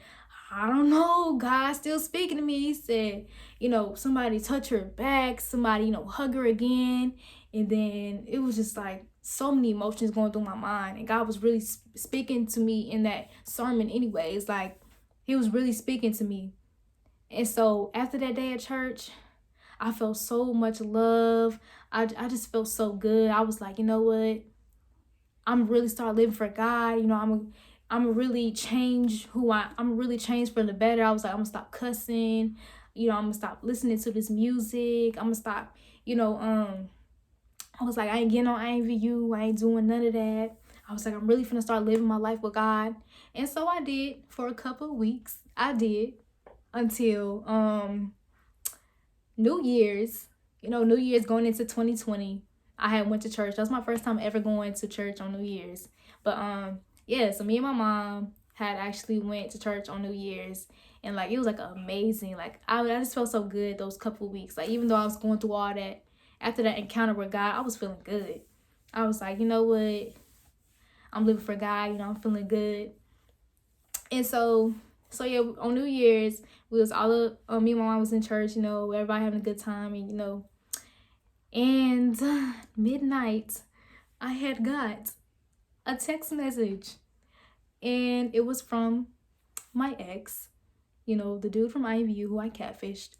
I don't know, God's still speaking to me. He said, you know, somebody touch her back, somebody, you know, hug her again. And then it was just like so many emotions going through my mind. And God was really speaking to me in that sermon anyways. Like, he was really speaking to me. And so after that day at church, I felt so much love. I just felt so good. I was like, you know what? I'm really start living for God. You know, I'm really change I'm really changed for the better. I was like, I'm gonna stop cussing. You know, I'm gonna stop listening to this music. I'm gonna stop, you know, I was like, I ain't getting on IVU. I ain't doing none of that. I was like, I'm really finna start living my life with God. And so I did for a couple of weeks. I did until New Year's. You know, New Year's going into 2020. I had went to church. That was my first time ever going to church on New Year's. But yeah, so me and my mom had actually went to church on New Year's, and like it was like amazing. Like I just felt so good those couple of weeks. Like, even though I was going through all that, after that encounter with God, I was feeling good. I was like, you know what? I'm living for God, you know, I'm feeling good. And so yeah, on New Year's, we was all me and my mom was in church, you know, everybody having a good time, and you know, and midnight, I had got a text message, and it was from my ex, you know, the dude from IVU who I catfished.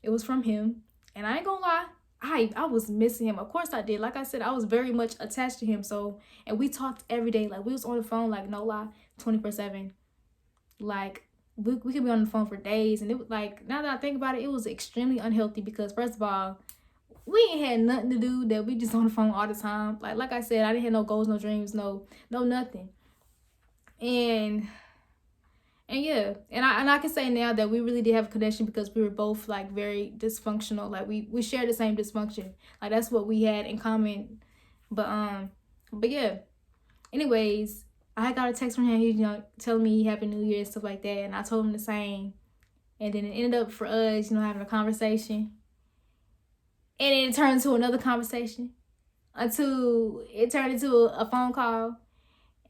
It was from him, and I ain't gonna lie, I was missing him. Of course I did. Like I said, I was very much attached to him. So, and we talked every day. Like, we was on the phone, like, no lie, 24/7. Like, we could be on the phone for days, and it was like, now that I think about it, it was extremely unhealthy because first of all, we ain't had nothing to do, that we just on the phone all the time. Like I said, I didn't have no goals, no dreams, no nothing. And yeah, and I can say now that we really did have a connection because we were both like very dysfunctional. Like we shared the same dysfunction. Like that's what we had in common. But yeah. Anyways, I got a text from him. He telling me Happy New Year and stuff like that, and I told him the same. And then it ended up for us, having a conversation, and then it turned into another conversation until it turned into a phone call.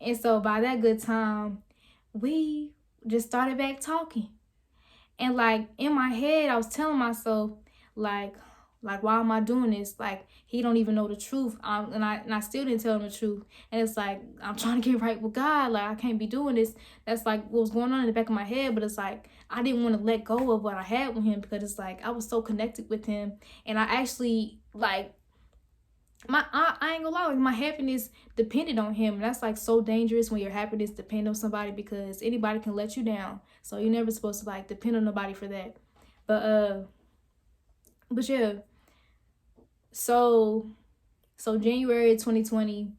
And so by that good time, we just started back talking. And like in my head, I was telling myself, like why am I doing this? Like he don't even know the truth. And I still didn't tell him the truth. And it's like I'm trying to get right with God. Like I can't be doing this. That's like what was going on in the back of my head. But it's like I didn't want to let go of what I had with him because it's like I was so connected with him. And I actually like I ain't gonna lie, like my happiness depended on him. And that's like so dangerous when your happiness depends on somebody because anybody can let you down. So you're never supposed to like depend on nobody for that. But yeah. So January 2020,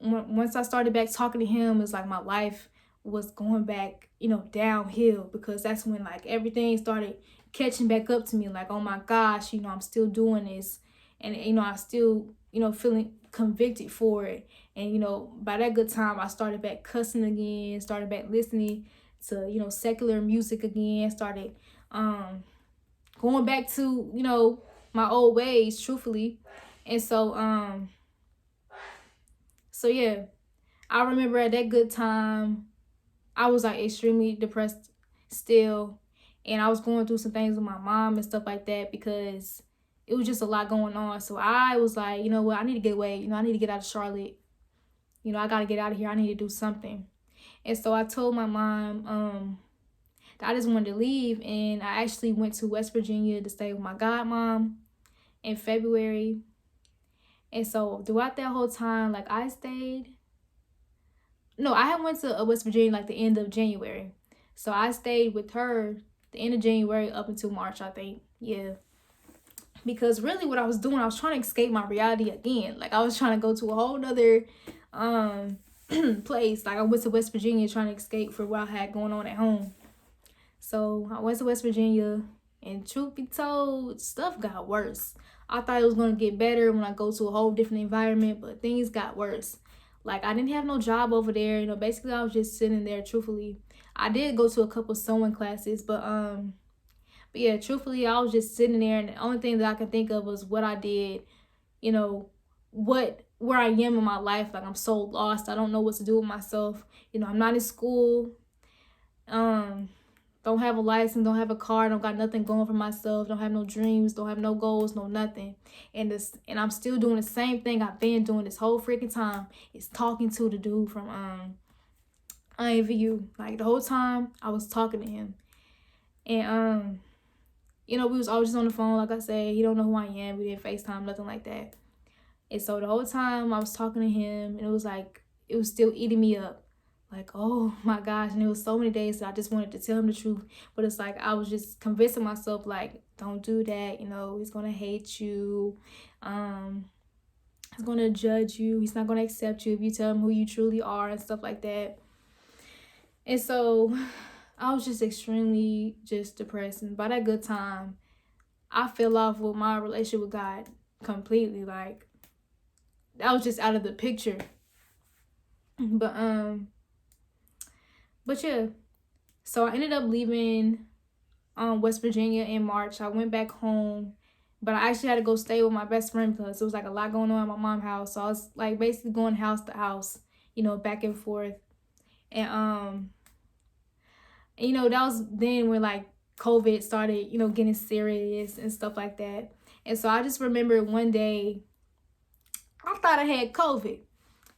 once I started back talking to him, it's like my life was going back, downhill because that's when like everything started catching back up to me. Like, oh my gosh, I'm still doing this, and I still, feeling convicted for it. And by that good time, I started back cussing again, started back listening to secular music again, started going back to my old ways, truthfully. And so yeah, I remember at that good time I was like extremely depressed still, and I was going through some things with my mom and stuff like that because it was just a lot going on. So I was like, you know what, I need to get away. I need to get out of Charlotte. I got to get out of here. I need to do something. And so I told my mom that I just wanted to leave, and I actually went to West Virginia to stay with my godmom in February. And so throughout that whole time, like I had went to West Virginia like the end of January. So I stayed with her the end of January up until March, I think. Yeah. Because really what I was doing, I was trying to escape my reality again. Like I was trying to go to a whole nother place. Like I went to West Virginia trying to escape for what I had going on at home. So I went to West Virginia, and truth be told, stuff got worse. I thought it was going to get better when I go to a whole different environment, but things got worse. Like I didn't have no job over there. Basically I was just sitting there, truthfully. I did go to a couple sewing classes, but yeah, truthfully, I was just sitting there, and the only thing that I could think of was what I did, where I am in my life. Like I'm so lost. I don't know what to do with myself. I'm not in school. Don't have a license, don't have a car, don't got nothing going for myself, don't have no dreams, don't have no goals, no nothing. And I'm still doing the same thing I've been doing this whole freaking time. It's talking to the dude from INVU. Like the whole time I was talking to him. And we was always just on the phone, like I said. He don't know who I am. We didn't FaceTime, nothing like that. And so the whole time I was talking to him, and it was like it was still eating me up. Like, oh my gosh. And it was so many days that I just wanted to tell him the truth. But it's like I was just convincing myself, like, don't do that. He's going to hate you. He's going to judge you. He's not going to accept you if you tell him who you truly are and stuff like that. And so I was just extremely just depressed. And by that good time, I fell off with my relationship with God completely. Like, that was just out of the picture. But yeah, so I ended up leaving West Virginia in March. I went back home, but I actually had to go stay with my best friend because it was like a lot going on at my mom's house. So I was like basically going house to house, back and forth. And that was then when like COVID started, getting serious and stuff like that. And so I just remember one day I thought I had COVID.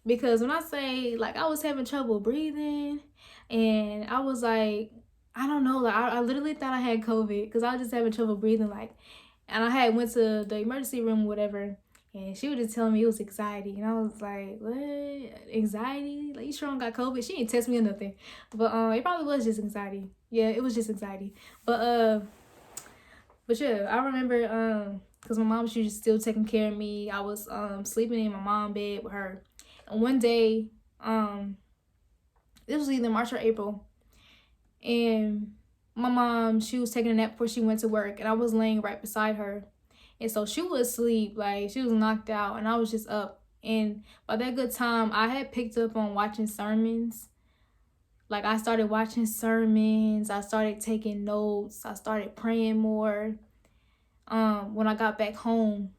Because when I say, like, I was having trouble breathing, and I was like, I don't know, like, I literally thought I had COVID because I was just having trouble breathing, like, and I had went to the emergency room or whatever, And she was just telling me it was anxiety. And I was like, what? Anxiety? Like, you sure I don't got COVID? She didn't test me or nothing. But it probably was just anxiety. Yeah, it was just anxiety. But yeah, I remember because my mom, she was still taking care of me. I was sleeping in my mom's bed with her. And one day, it was either March or April, and my mom, she was taking a nap before she went to work, and I was laying right beside her. And so she was asleep, like she was knocked out, and I was just up. And by that good time, I had picked up on watching sermons. Like, I started watching sermons, I started taking notes, I started praying more when I got back home.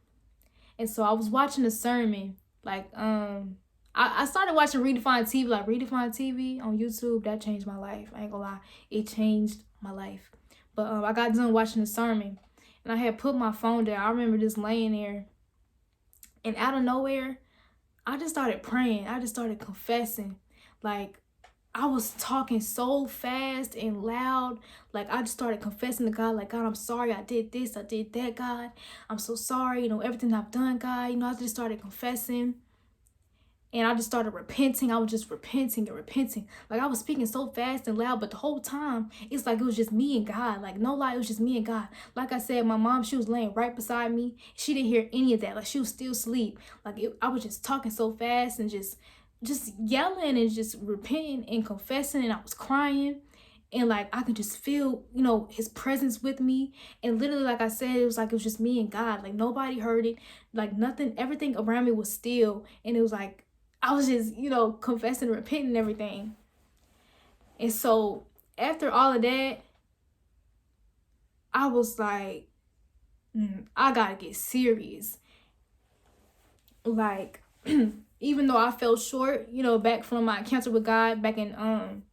And so I was watching a sermon, like I started watching Redefined TV, like Redefined TV on YouTube. That changed my life. I ain't gonna lie, it changed my life. But I got done watching the sermon, and I had put my phone down. I remember just laying there, and out of nowhere, I just started praying. I just started confessing. Like, I was talking so fast and loud. Like, I just started confessing to God, like, God, I'm sorry I did this, I did that, God. I'm so sorry, everything I've done, God. I just started confessing. And I just started repenting. I was just repenting and repenting. Like, I was speaking so fast and loud, but the whole time, it's like it was just me and God. Like, no lie, it was just me and God. Like I said, my mom, she was laying right beside me. She didn't hear any of that. Like, she was still asleep. Like, I was just talking so fast and just yelling and just repenting and confessing. And I was crying. And, like, I could just feel, his presence with me. And literally, like I said, it was just me and God. Like, nobody heard it. Like, nothing, everything around me was still. And it was like, I was just, confessing, repenting and everything. And so after all of that, I was like, I gotta get serious. Like, even though I fell short, back from my encounter with God back in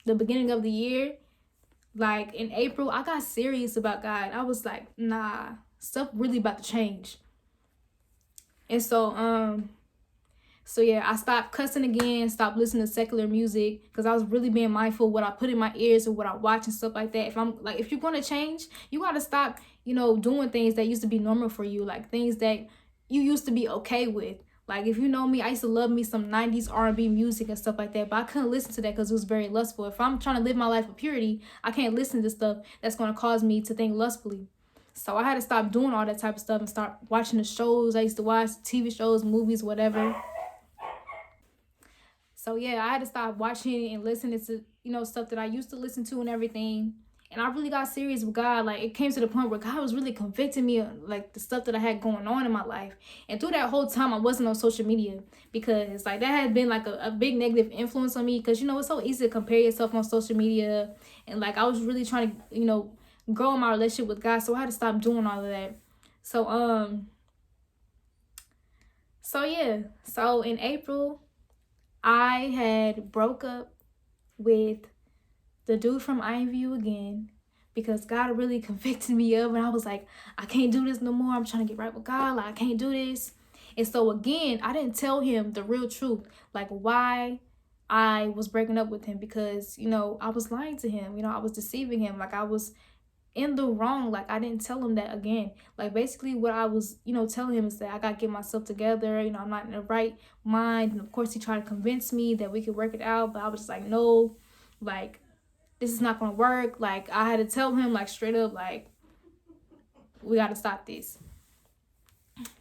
the beginning of the year, like in April, I got serious about God. I was like, nah, stuff really about to change. And so yeah, I stopped cussing again, stopped listening to secular music, because I was really being mindful of what I put in my ears and what I watch and stuff like that. If you're gonna change, you gotta stop, doing things that used to be normal for you, like things that you used to be okay with. Like, if you know me, I used to love me some 90s R&B music and stuff like that, but I couldn't listen to that because it was very lustful. If I'm trying to live my life with purity, I can't listen to stuff that's gonna cause me to think lustfully. So I had to stop doing all that type of stuff and start watching the shows I used to watch, TV shows, movies, whatever. So yeah, I had to stop watching and listening to, stuff that I used to listen to and everything. And I really got serious with God. Like, it came to the point where God was really convicting me of, like, the stuff that I had going on in my life. And through that whole time, I wasn't on social media, because like that had been like a big negative influence on me, because it's so easy to compare yourself on social media. And like, I was really trying to, grow in my relationship with God. So I had to stop doing all of that. So yeah. So in April, I had broke up with the dude from IMVU again, because God really convicted me of, and I was like, I can't do this no more. I'm trying to get right with God. Like, I can't do this. And so again, I didn't tell him the real truth, like why I was breaking up with him, because, I was lying to him. I was deceiving him. Like, I was in the wrong. Like, I didn't tell him that again. Like, basically what I was, telling him is that I got to get myself together. I'm not in the right mind. And of course, he tried to convince me that we could work it out, but I was just like, no, like, this is not going to work. Like, I had to tell him, like, straight up, like, we got to stop this.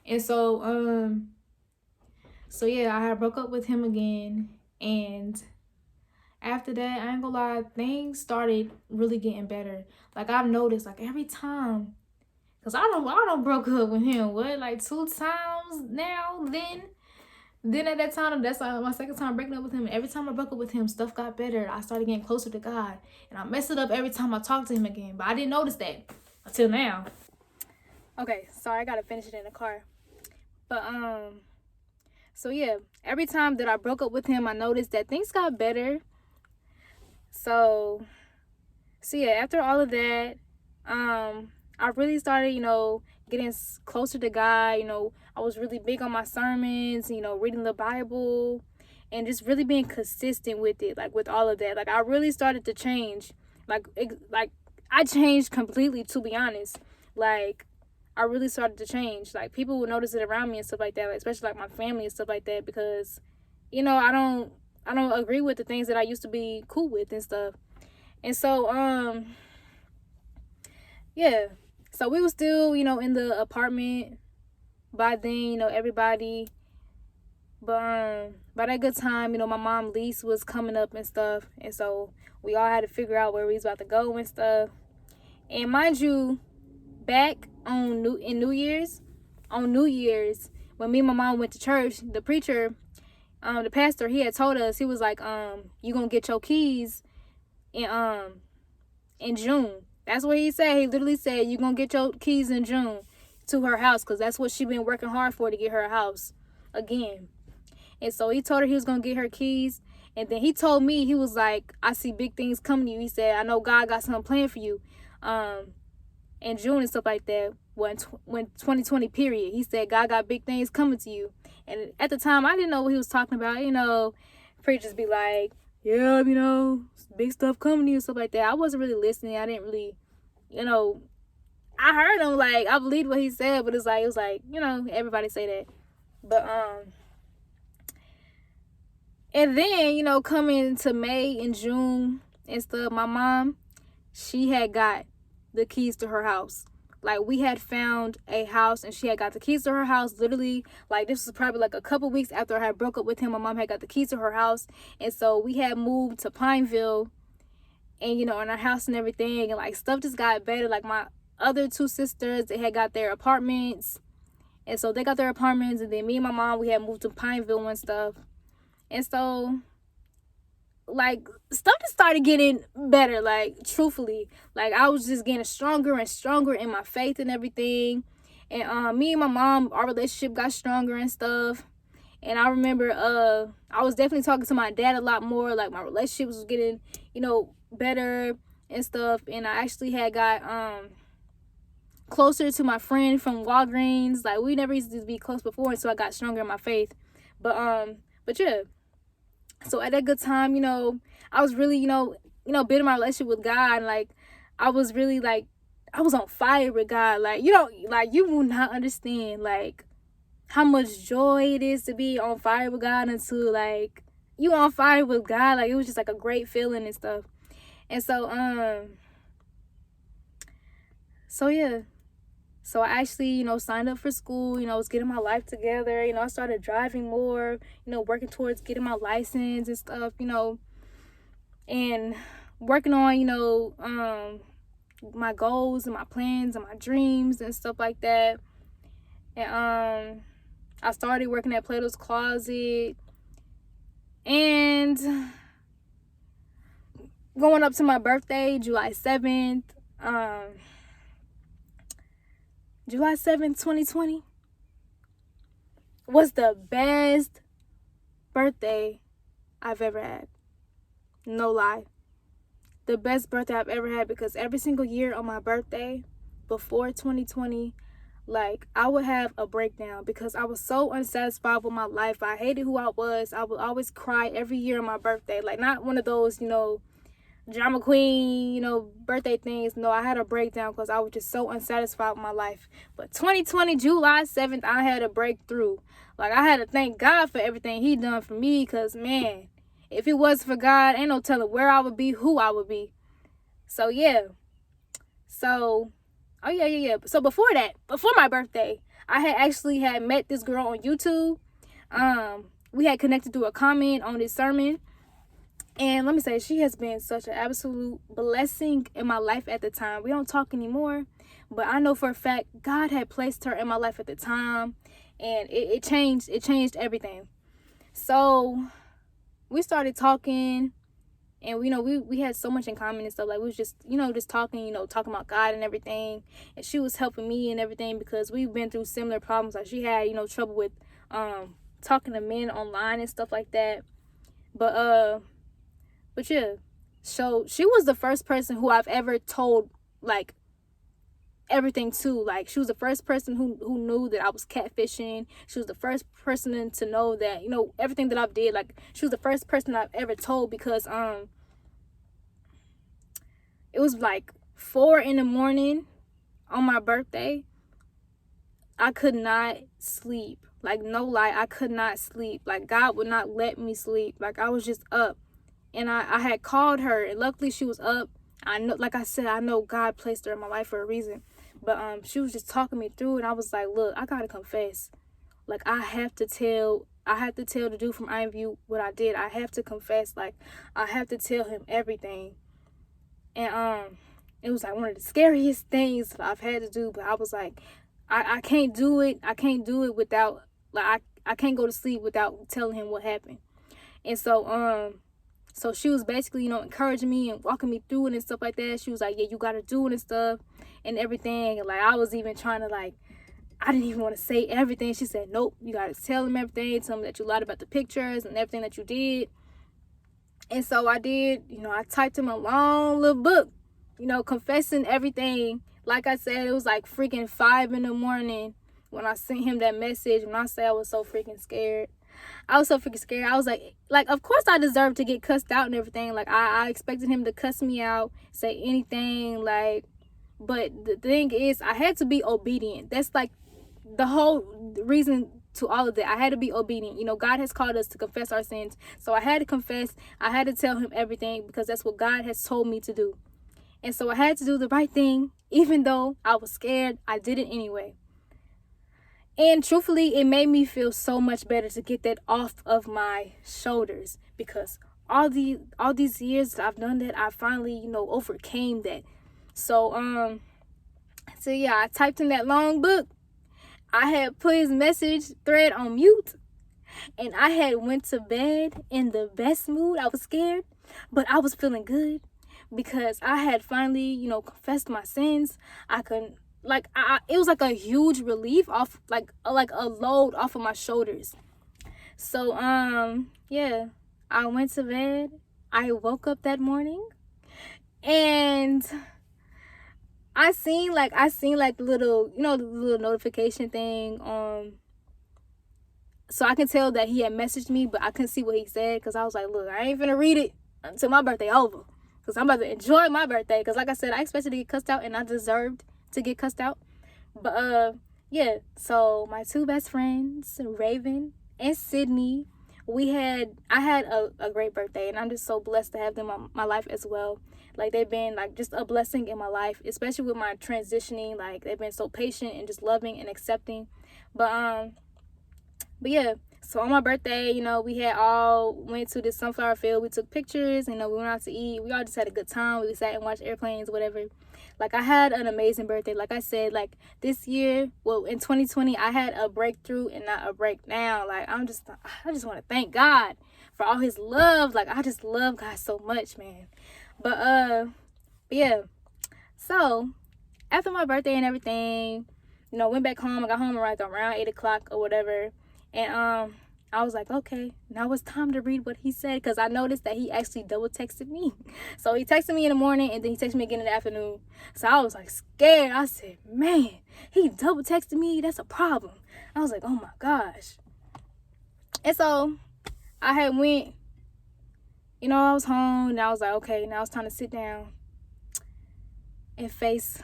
And so yeah, I had broke up with him again. And after that, I ain't gonna lie, things started really getting better. Like, I've noticed, like, every time, because I don't broke up with him, like 2 times now. Then at that time, that's like my second time breaking up with him. And every time I broke up with him, stuff got better. I started getting closer to God. And I messed it up every time I talked to him again. But I didn't notice that until now. Okay, sorry, I gotta finish it in the car. But so yeah, every time that I broke up with him, I noticed that things got better. So yeah, after all of that, I really started, getting closer to God. I was really big on my sermons, reading the Bible, and just really being consistent with it, like with all of that. Like, I really started to change. Like I changed completely, to be honest. Like, I really started to change. Like, people would notice it around me and stuff like that, like, especially like my family and stuff like that, because, you know, I don't agree with the things that I used to be cool with and stuff. And so, yeah. So we were still, you know, in the apartment by then, you know, everybody. But by that good time, you know, my mom lease was coming up and stuff. And so we all had to figure out where we was about to go and stuff. And mind you, back on New Year's, when me and my mom went to church, the preacher, the pastor, he had told us, he was like, you gonna get your keys in June. That's what he said. He literally said, you gonna get your keys in June to her house, because that's what she been working hard for, to get her house again. And so he told her he was gonna get her keys. And then he told me, he was like, I see big things coming to you. He said, I know God got something planned for you in June and stuff like that. When 2020 period, he said God got big things coming to you. And at the time, I didn't know what he was talking about. You know, preachers be like, yeah, you know, big stuff coming to you, stuff like that. I wasn't really listening. I didn't really, you know, I heard him, like, I believed what he said, but it was like, you know, everybody say that. But and then, you know, coming to May and June and stuff, my mom, she had got the keys to her house. Like, we had found a house and she had got the keys to her house. Literally, like, this was probably like a couple weeks after I had broke up with him. My mom had got the keys to her house. And so we had moved to Pineville and, you know, in our house and everything. And, like, stuff just got better. Like, my other two sisters, they had got their apartments. And so they got their apartments. And then me and my mom, we had moved to Pineville and stuff. And so, like, stuff just started getting better, like, truthfully. Like, I was just getting stronger and stronger in my faith and everything. And me and my mom, our relationship got stronger and stuff. And I remember I was definitely talking to my dad a lot more. Like, my relationship was getting, you know, better and stuff. And I actually had got closer to my friend from Walgreens. Like, we never used to be close before, and so I got stronger in my faith. But yeah. So at that good time, you know, I was really, you know, building my relationship with God. And, like, I was really, like, I was on fire with God. Like, you know, like, you will not understand, like, how much joy it is to be on fire with God, and to, like, you on fire with God. Like, it was just, like, a great feeling and stuff. And so, yeah. So I actually, you know, signed up for school, you know, I was getting my life together, you know, I started driving more, you know, working towards getting my license and stuff, you know, and working on, you know, my goals and my plans and my dreams and stuff like that. And I started working at Plato's Closet, and going up to my birthday, July 7th, July 7th, 2020 was the best birthday I've ever had. No lie. The best birthday I've ever had, because every single year on my birthday before 2020, like, I would have a breakdown because I was so unsatisfied with my life. I hated who I was. I would always cry every year on my birthday. Like, not one of those, you know, drama queen, you know, birthday things. No, I had a breakdown because I was just so unsatisfied with my life. But 2020, July 7th, I had a breakthrough. Like, I had to thank God for everything he done for me, because, man, if it wasn't for God, ain't no telling where I would be, who I would be. So, yeah. So, oh, yeah. So, before my birthday, I had met this girl on YouTube. We had connected through a comment on this sermon. And let me say, she has been such an absolute blessing in my life at the time. We don't talk anymore, but I know for a fact God had placed her in my life at the time, and it changed everything. So we started talking, and we had so much in common and stuff. Like, we was just, just talking, talking about God and everything. And she was helping me and everything, because we've been through similar problems. Like, she had, trouble with talking to men online and stuff like that. But yeah, so she was the first person who I've ever told, like, everything to. Like, she was the first person who knew that I was catfishing. She was the first person to know that, everything that I've did. Like, she was the first person I've ever told, because it was like 4 a.m. on my birthday, I could not sleep. Like, no lie, I could not sleep. Like, God would not let me sleep. Like, I was just up. And I had called her, and luckily she was up. I know, like I said, I know God placed her in my life for a reason. But she was just talking me through, and I was like, look, I gotta confess. Like, I have to tell the dude from IMView what I did. I have to confess. Like, I have to tell him everything. And it was like one of the scariest things that I've had to do. But I was like, I can't do it. I can't do it without, like, I can't go to sleep without telling him what happened. And so she was basically, encouraging me and walking me through it and stuff like that. She was like, yeah, you gotta do it and stuff and everything. And like, I was even trying to, like, I didn't even want to say everything. She said, nope, you gotta tell him everything. Tell him that you lied about the pictures and everything that you did. And so I did, I typed him a long little book, confessing everything. Like I said, it was like freaking 5 a.m. when I sent him that message. When I say I was so freaking scared. I was so freaking scared. I was like, of course I deserve to get cussed out and everything. Like, I expected him to cuss me out, say anything, like, but the thing is, I had to be obedient. That's like the whole reason to all of that. I had to be obedient. God has called us to confess our sins. So I had to confess. I had to tell him everything because that's what God has told me to do. And so I had to do the right thing. Even though I was scared, I did it anyway. And truthfully, it made me feel so much better to get that off of my shoulders, because all these years that I've done that, I finally, overcame that. So yeah, I typed in that long book. I had put his message thread on mute, and I had went to bed in the best mood. I was scared, but I was feeling good because I had finally, confessed my sins. I couldn't, like, it was like a huge relief off, like a load off of my shoulders. So yeah, I went to bed. I woke up that morning, and I seen like the little, the little notification thing. So I can tell that he had messaged me, but I couldn't see what he said because I was like, look, I ain't finna read it until my birthday over, because I'm about to enjoy my birthday. Because like I said, I expected to get cussed out, and I deserved to get cussed out. But yeah, so my two best friends, Raven and Sydney, I had a great birthday, and I'm just so blessed to have them in my life as well. Like, they've been like just a blessing in my life, especially with my transitioning. Like, they've been so patient and just loving and accepting. But yeah, so on my birthday, we had all went to this sunflower field. We took pictures, we went out to eat. We all just had a good time. We sat and watched airplanes, whatever. Like, I had an amazing birthday. Like I said, like, this year, well, in 2020, I had a breakthrough and not a breakdown. Like, I just want to thank God for all his love. Like, I just love God so much, man. But yeah. So, after my birthday and everything, went back home. I got home around 8 o'clock or whatever. And I was like, okay, now it's time to read what he said, because I noticed that he actually double texted me. So he texted me in the morning, and then he texted me again in the afternoon. So I was like scared. I said, man, he double texted me. That's a problem. I was like, oh my gosh. And so I had went, I was home, and I was like, okay, now it's time to sit down and face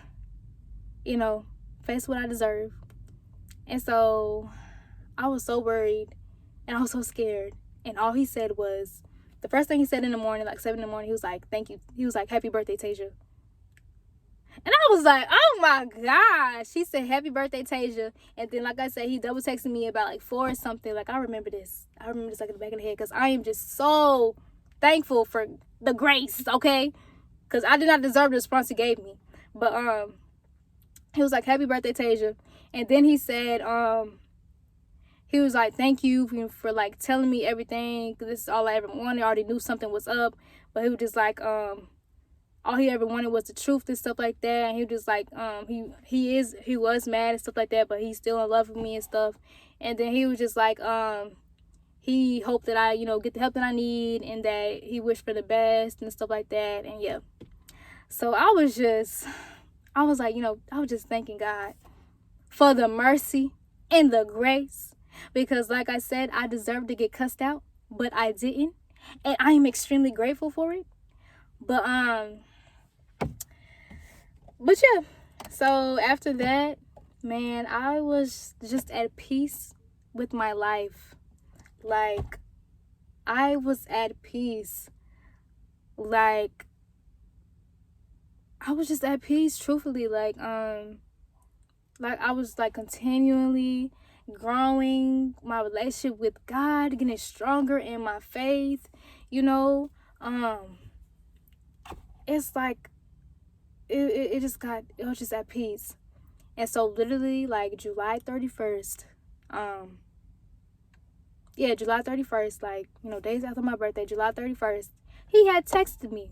what I deserve. And so I was so worried, and I was so scared. And all he said was, the first thing he said in the morning, like 7 a.m, he was like, thank you. He was like, happy birthday, Tasia. And I was like, oh my gosh. He said, happy birthday, Tasia. And then, like I said, he double texted me about like 4 or something. Like, I remember this like in the back of the head, because I am just so thankful for the grace, okay? Because I did not deserve the response he gave me. But he was like, happy birthday, Tasia. And then he said, he was like, thank you for like telling me everything, because this is all I ever wanted. I already knew something was up, but he was just like, all he ever wanted was the truth and stuff like that. And he was just like, he was mad and stuff like that, but he's still in love with me and stuff. And then he was just like, he hoped that I, get the help that I need, and that he wished for the best and stuff like that. And yeah, so I was like, I was just thanking God for the mercy and the grace. Because like I said, I deserved to get cussed out, but I didn't. And I am extremely grateful for it. But yeah. So after that, Man, I was just at peace with my life. Like, I was at peace. Like, I was just at peace, truthfully. Like I was like continually growing my relationship with God, getting stronger in my faith, you know. It's like it was just at peace. And so literally like July 31st, July 31st, like, you know, days after my birthday, July 31st, he had texted me.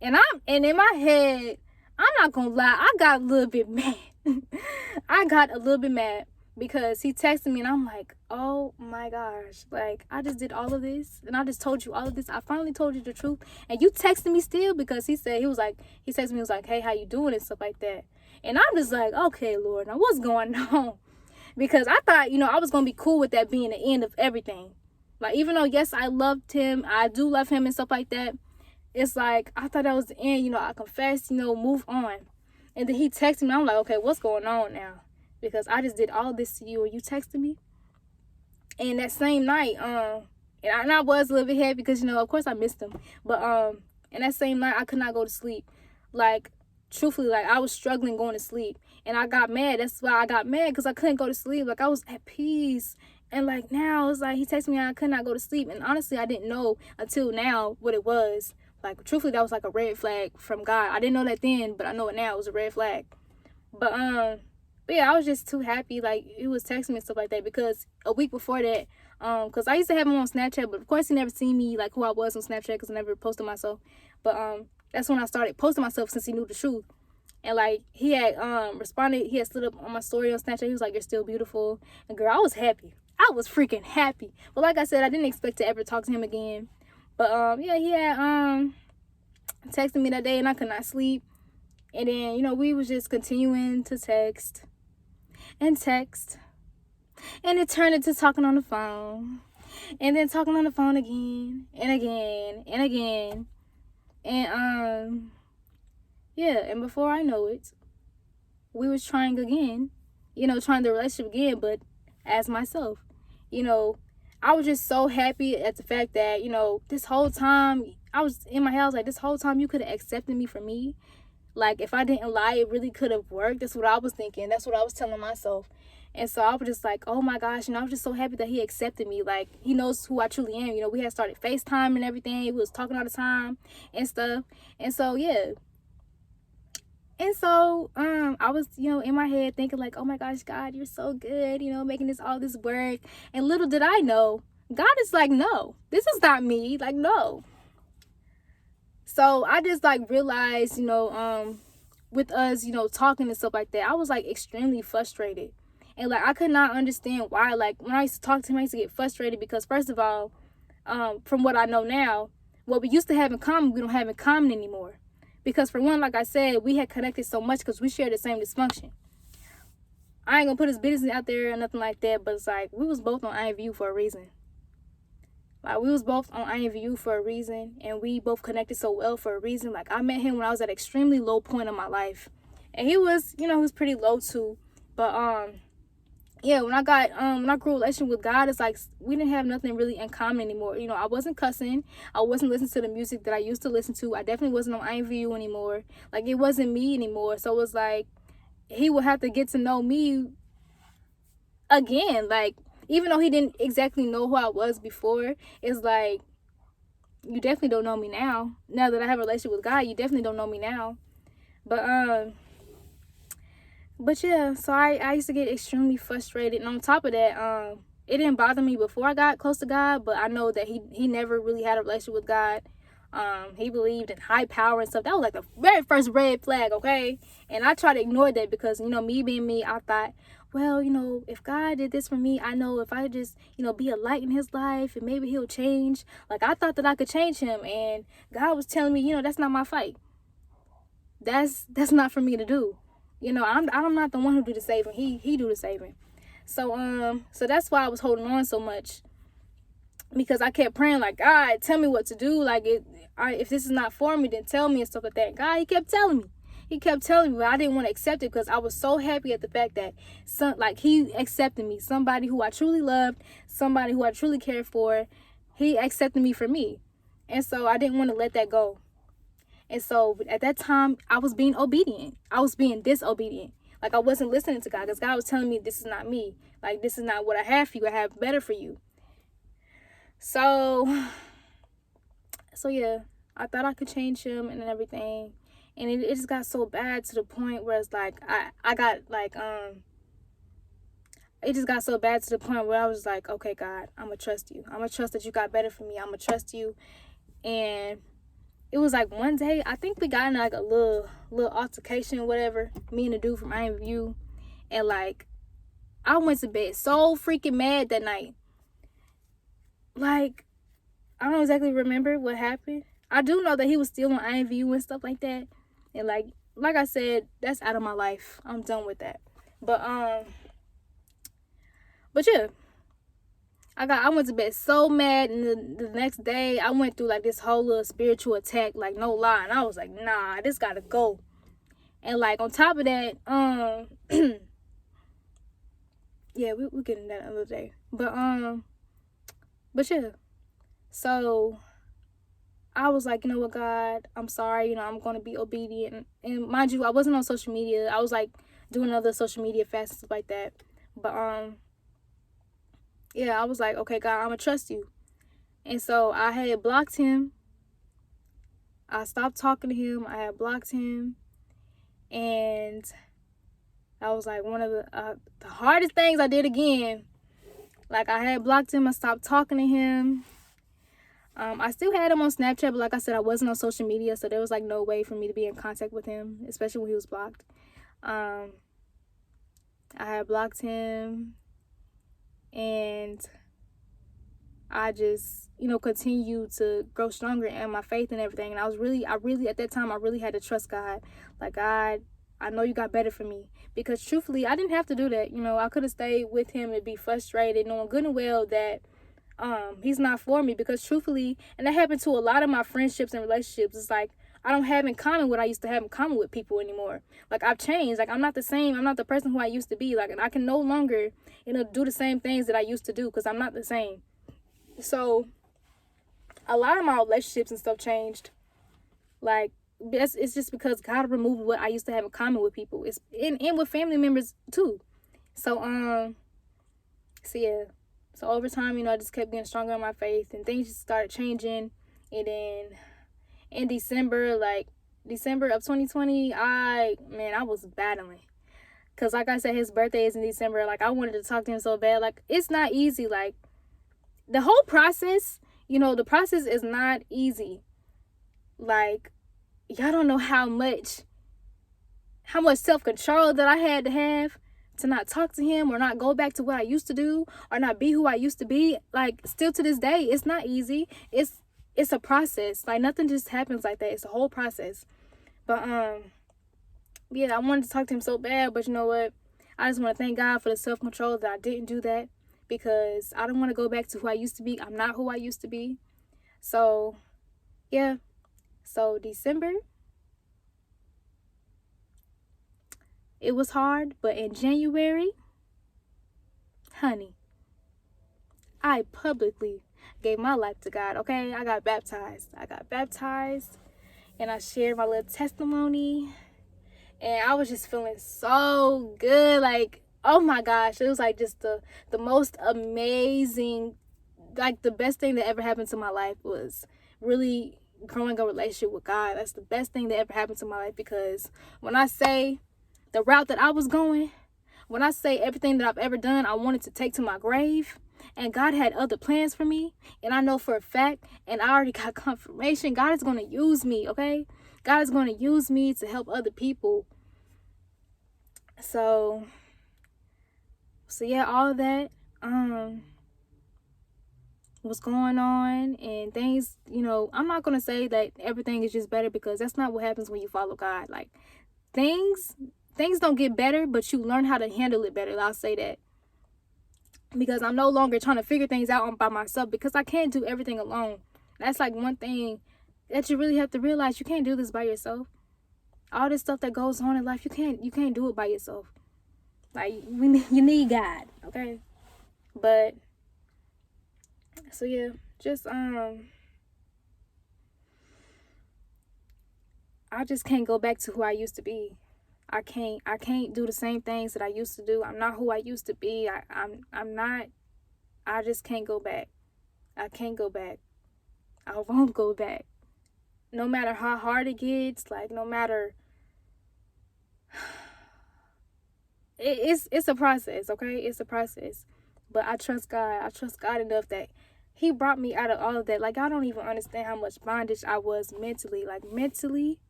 And in my head, I'm not gonna lie, I got a little bit mad. I got a little bit mad because he texted me and I'm like, oh my gosh, like I just did all of this and I just told you all of this. I finally told you the truth and you texted me still, because he texted me, he was like, hey, how you doing and stuff like that. And I'm just like, okay, Lord, now what's going on? Because I thought, you know, I was going to be cool with that being the end of everything. Like, even though, yes, I loved him, I do love him and stuff like that, it's like, I thought that was the end, you know, I confessed, you know, move on. And then he texted me, I'm like, okay, what's going on now? Because I just did all this to you and you texted me. And that same night, and I was a little bit happy because, you know, of course I missed him. But, and that same night, I could not go to sleep. Like, truthfully, like, I was struggling going to sleep. And I got mad. That's why I got mad, because I couldn't go to sleep. Like, I was at peace. And, like, now it's like he texted me and I could not go to sleep. And honestly, I didn't know until now what it was. Like, truthfully, that was like a red flag from God. I didn't know that then, but I know it now. It was a red flag. But yeah, I was just too happy. Like, he was texting me and stuff like that, because a week before that, because I used to have him on Snapchat, but of course he never seen me, like, who I was on Snapchat, because I never posted myself. But that's when I started posting myself, since he knew the truth. And, like, he had responded, he had slid up on my story on Snapchat. He was like, you're still beautiful. And, girl, I was happy. I was freaking happy. But like I said, I didn't expect to ever talk to him again. But, yeah, he had texted me that day, and I could not sleep. And then, you know, we was just continuing to text. And it turned into talking on the phone, and then talking on the phone again and again and again. And yeah, and before I know it, we was trying again, you know, trying the relationship again, but as myself. You know, I was just so happy at the fact that, you know, this whole time I was in my house, like, this whole time you could have accepted me for me. Like, if I didn't lie, it really could have worked. That's what I was thinking. That's what I was telling myself. And so I was just like, oh my gosh, you know, I was just so happy that he accepted me. Like, he knows who I truly am. You know, we had started FaceTime and everything. We was talking all the time and stuff. And so, yeah. And so, I was, you know, in my head thinking like, oh my gosh, God, you're so good, you know, making all this work. And little did I know, God is like, no, this is not me. Like, no. So I just like realized, you know, with us, you know, talking and stuff like that, I was like extremely frustrated. And like, I could not understand why. Like, when I used to talk to him, I used to get frustrated because, first of all, from what I know now, what we used to have in common, we don't have in common anymore. Because for one, like I said, we had connected so much because we shared the same dysfunction. I ain't gonna put his business out there or nothing like that, but it's like, we was both on IVU for a reason. Like, we was both on IVU for a reason, and we both connected so well for a reason. Like, I met him when I was at an extremely low point in my life. And he was, you know, he was pretty low too. But, yeah, when I grew a relationship with God, it's like we didn't have nothing really in common anymore. You know, I wasn't cussing. I wasn't listening to the music that I used to listen to. I definitely wasn't on IVU anymore. Like, it wasn't me anymore. So it was like, he would have to get to know me again. Like, even though he didn't exactly know who I was before, it's like, you definitely don't know me now. Now that I have a relationship with God, you definitely don't know me now. But yeah, so I used to get extremely frustrated. And on top of that, it didn't bother me before I got close to God, but I know that he never really had a relationship with God. He believed in high power and stuff. That was like the very first red flag, okay? And I tried to ignore that because, you know, me being me, I thought, well, you know, if God did this for me, I know if I just, you know, be a light in his life and maybe he'll change. Like, I thought that I could change him, and God was telling me, you know, that's not my fight. That's not for me to do. You know, I'm not the one who do the saving. He do the saving. So that's why I was holding on so much, because I kept praying like, God, tell me what to do. Like, if this is not for me, then tell me and stuff like that. God, he kept telling me. He kept telling me, but I didn't want to accept it because I was so happy at the fact that he accepted me, somebody who I truly loved, somebody who I truly cared for. He accepted me for me. And so I didn't want to let that go. And so at that time, I was being obedient. I was being disobedient. Like, I wasn't listening to God because God was telling me, this is not me. Like, this is not what I have for you. I have better for you. So yeah, I thought I could change him and everything. And it just got so bad to the point where it's like, I got like, it just got so bad to the point where I was like, okay, God, I'm going to trust you. I'm going to trust that you got better for me. I'm going to trust you. And it was like one day, I think we got in like a little altercation or whatever, me and the dude from IMVU. And like, I went to bed so freaking mad that night. Like, I don't exactly remember what happened. I do know that he was still on IMVU and stuff like that. And like I said, that's out of my life. I'm done with that. But yeah, I went to bed so mad, and the next day I went through like this whole little spiritual attack, like no lie, and I was like, nah, this gotta go. And like on top of that, yeah, we'll get into that another day. But yeah, so I was like, you know what, God, I'm sorry, you know, I'm gonna be obedient. And mind you, I wasn't on social media. I was like doing other social media fasts and stuff like that. But yeah, I was like, okay, God, I'm gonna trust you. And so I had blocked him. I stopped talking to him. I had blocked him. And that was like one of the hardest things I did again. Like, I had blocked him. I stopped talking to him. I still had him on Snapchat, but like I said, I wasn't on social media, so there was like no way for me to be in contact with him, especially when he was blocked. I had blocked him, and I just, you know, continued to grow stronger in my faith and everything. And I really at that time, I really had to trust God. Like, God, I know you got better for me. Because truthfully, I didn't have to do that. You know, I could have stayed with him and be frustrated, knowing good and well that he's not for me. Because truthfully, and that happened to a lot of my friendships and relationships, it's like I don't have in common what I used to have in common with people anymore. Like, I've changed. Like, I'm not the same. I'm not the person who I used to be. Like, and I can no longer, you know, do the same things that I used to do because I'm not the same. So a lot of my relationships and stuff changed. Like, it's just because God removed what I used to have in common with people. It's and with family members too. So yeah. So over time, you know, I just kept getting stronger in my faith, and things just started changing. And then in December of 2020, I was battling. Cause like I said, his birthday is in December. Like, I wanted to talk to him so bad. Like, it's not easy. Like, the whole process, you know, the process is not easy. Like, y'all don't know how much self-control that I had to have to not talk to him or not go back to what I used to do or not be who I used to be. Like, still to this day, it's not easy. It's a process. Like, nothing just happens like that. It's a whole process. But yeah, I wanted to talk to him so bad, but you know what? I just want to thank God for the self-control that I didn't do that, because I don't want to go back to who I used to be. I'm not who I used to be. So yeah. So December, it was hard, but in January, honey, I publicly gave my life to God, okay? I got baptized, and I shared my little testimony, and I was just feeling so good. Like, oh my gosh, it was like just the most amazing, like the best thing that ever happened to my life was really growing a relationship with God. That's the best thing that ever happened to my life, because when I say the route that I was going, when I say everything that I've ever done, I wanted to take to my grave, and God had other plans for me, and I know for a fact, and I already got confirmation, God is going to use me, okay? God is going to use me to help other people. So yeah, all of that was going on, and things, you know, I'm not going to say that everything is just better, because that's not what happens when you follow God. Like, things don't get better, but you learn how to handle it better. I'll say that, because I'm no longer trying to figure things out by myself, because I can't do everything alone. That's like one thing that you really have to realize. You can't do this by yourself. all this stuff that goes on in life, you can't do it by yourself. Like, you need God, okay? But so yeah, just I just can't go back to who I used to be. I can't do the same things that I used to do. I'm not who I used to be. I'm not. I just can't go back. I can't go back. I won't go back. No matter how hard it gets, like, no matter, it's a process, okay? It's a process. But I trust God. I trust God enough that he brought me out of all of that. Like, I don't even understand how much bondage I was mentally. Like, mentally.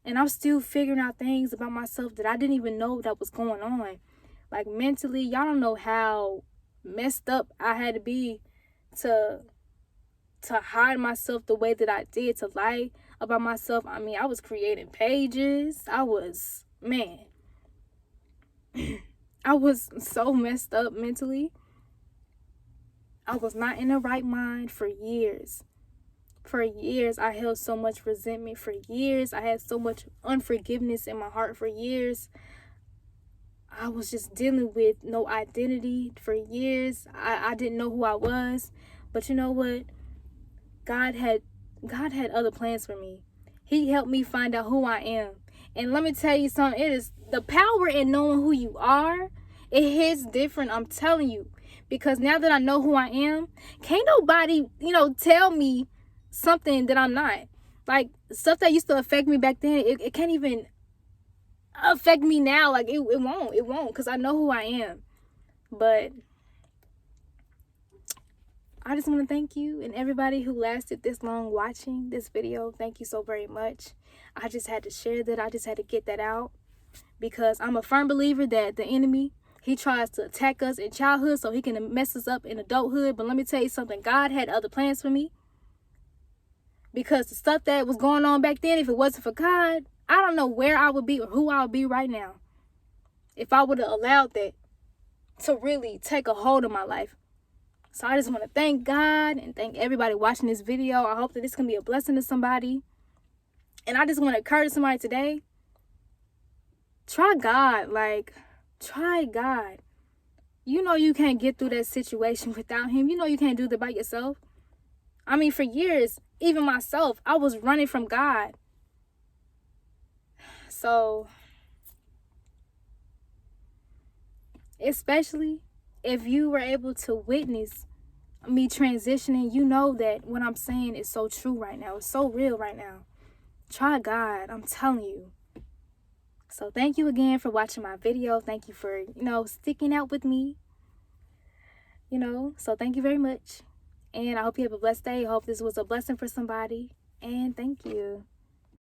And I'm still figuring out things about myself that I didn't even know that was going on. Like, mentally, y'all don't know how messed up I had to be to hide myself the way that I did, to lie about myself. I mean, I was creating pages. I was so messed up mentally. I was not in the right mind for years. For years, I held so much resentment. For years, I had so much unforgiveness in my heart. For years, I was just dealing with no identity. For years, I didn't know who I was. But you know what? God had other plans for me. He helped me find out who I am. And let me tell you something. It is the power in knowing who you are. It hits different, I'm telling you. Because now that I know who I am, can't nobody, tell me something that I'm not. Like, stuff that used to affect me back then, it can't even affect me now. Like, it won't, because I know who I am. But I just want to thank you and everybody who lasted this long watching this video. Thank you so very much. I just had to share that. I just had to get that out, because I'm a firm believer that the enemy, he tries to attack us in childhood so he can mess us up in adulthood. But let me tell you something. God had other plans for me. Because the stuff that was going on back then, if it wasn't for God, I don't know where I would be or who I would be right now. If I would have allowed that to really take a hold of my life. So I just want to thank God and thank everybody watching this video. I hope that this can be a blessing to somebody. And I just want to encourage somebody today. Try God. Like, try God. You know you can't get through that situation without him. You know you can't do that by yourself. I mean, for years, even myself, I was running from God. So, especially if you were able to witness me transitioning, you know that what I'm saying is so true right now. It's so real right now. Try God. I'm telling you. So thank you again for watching my video. Thank you for, sticking out with me. So thank you very much. And I hope you have a blessed day. I hope this was a blessing for somebody. And thank you.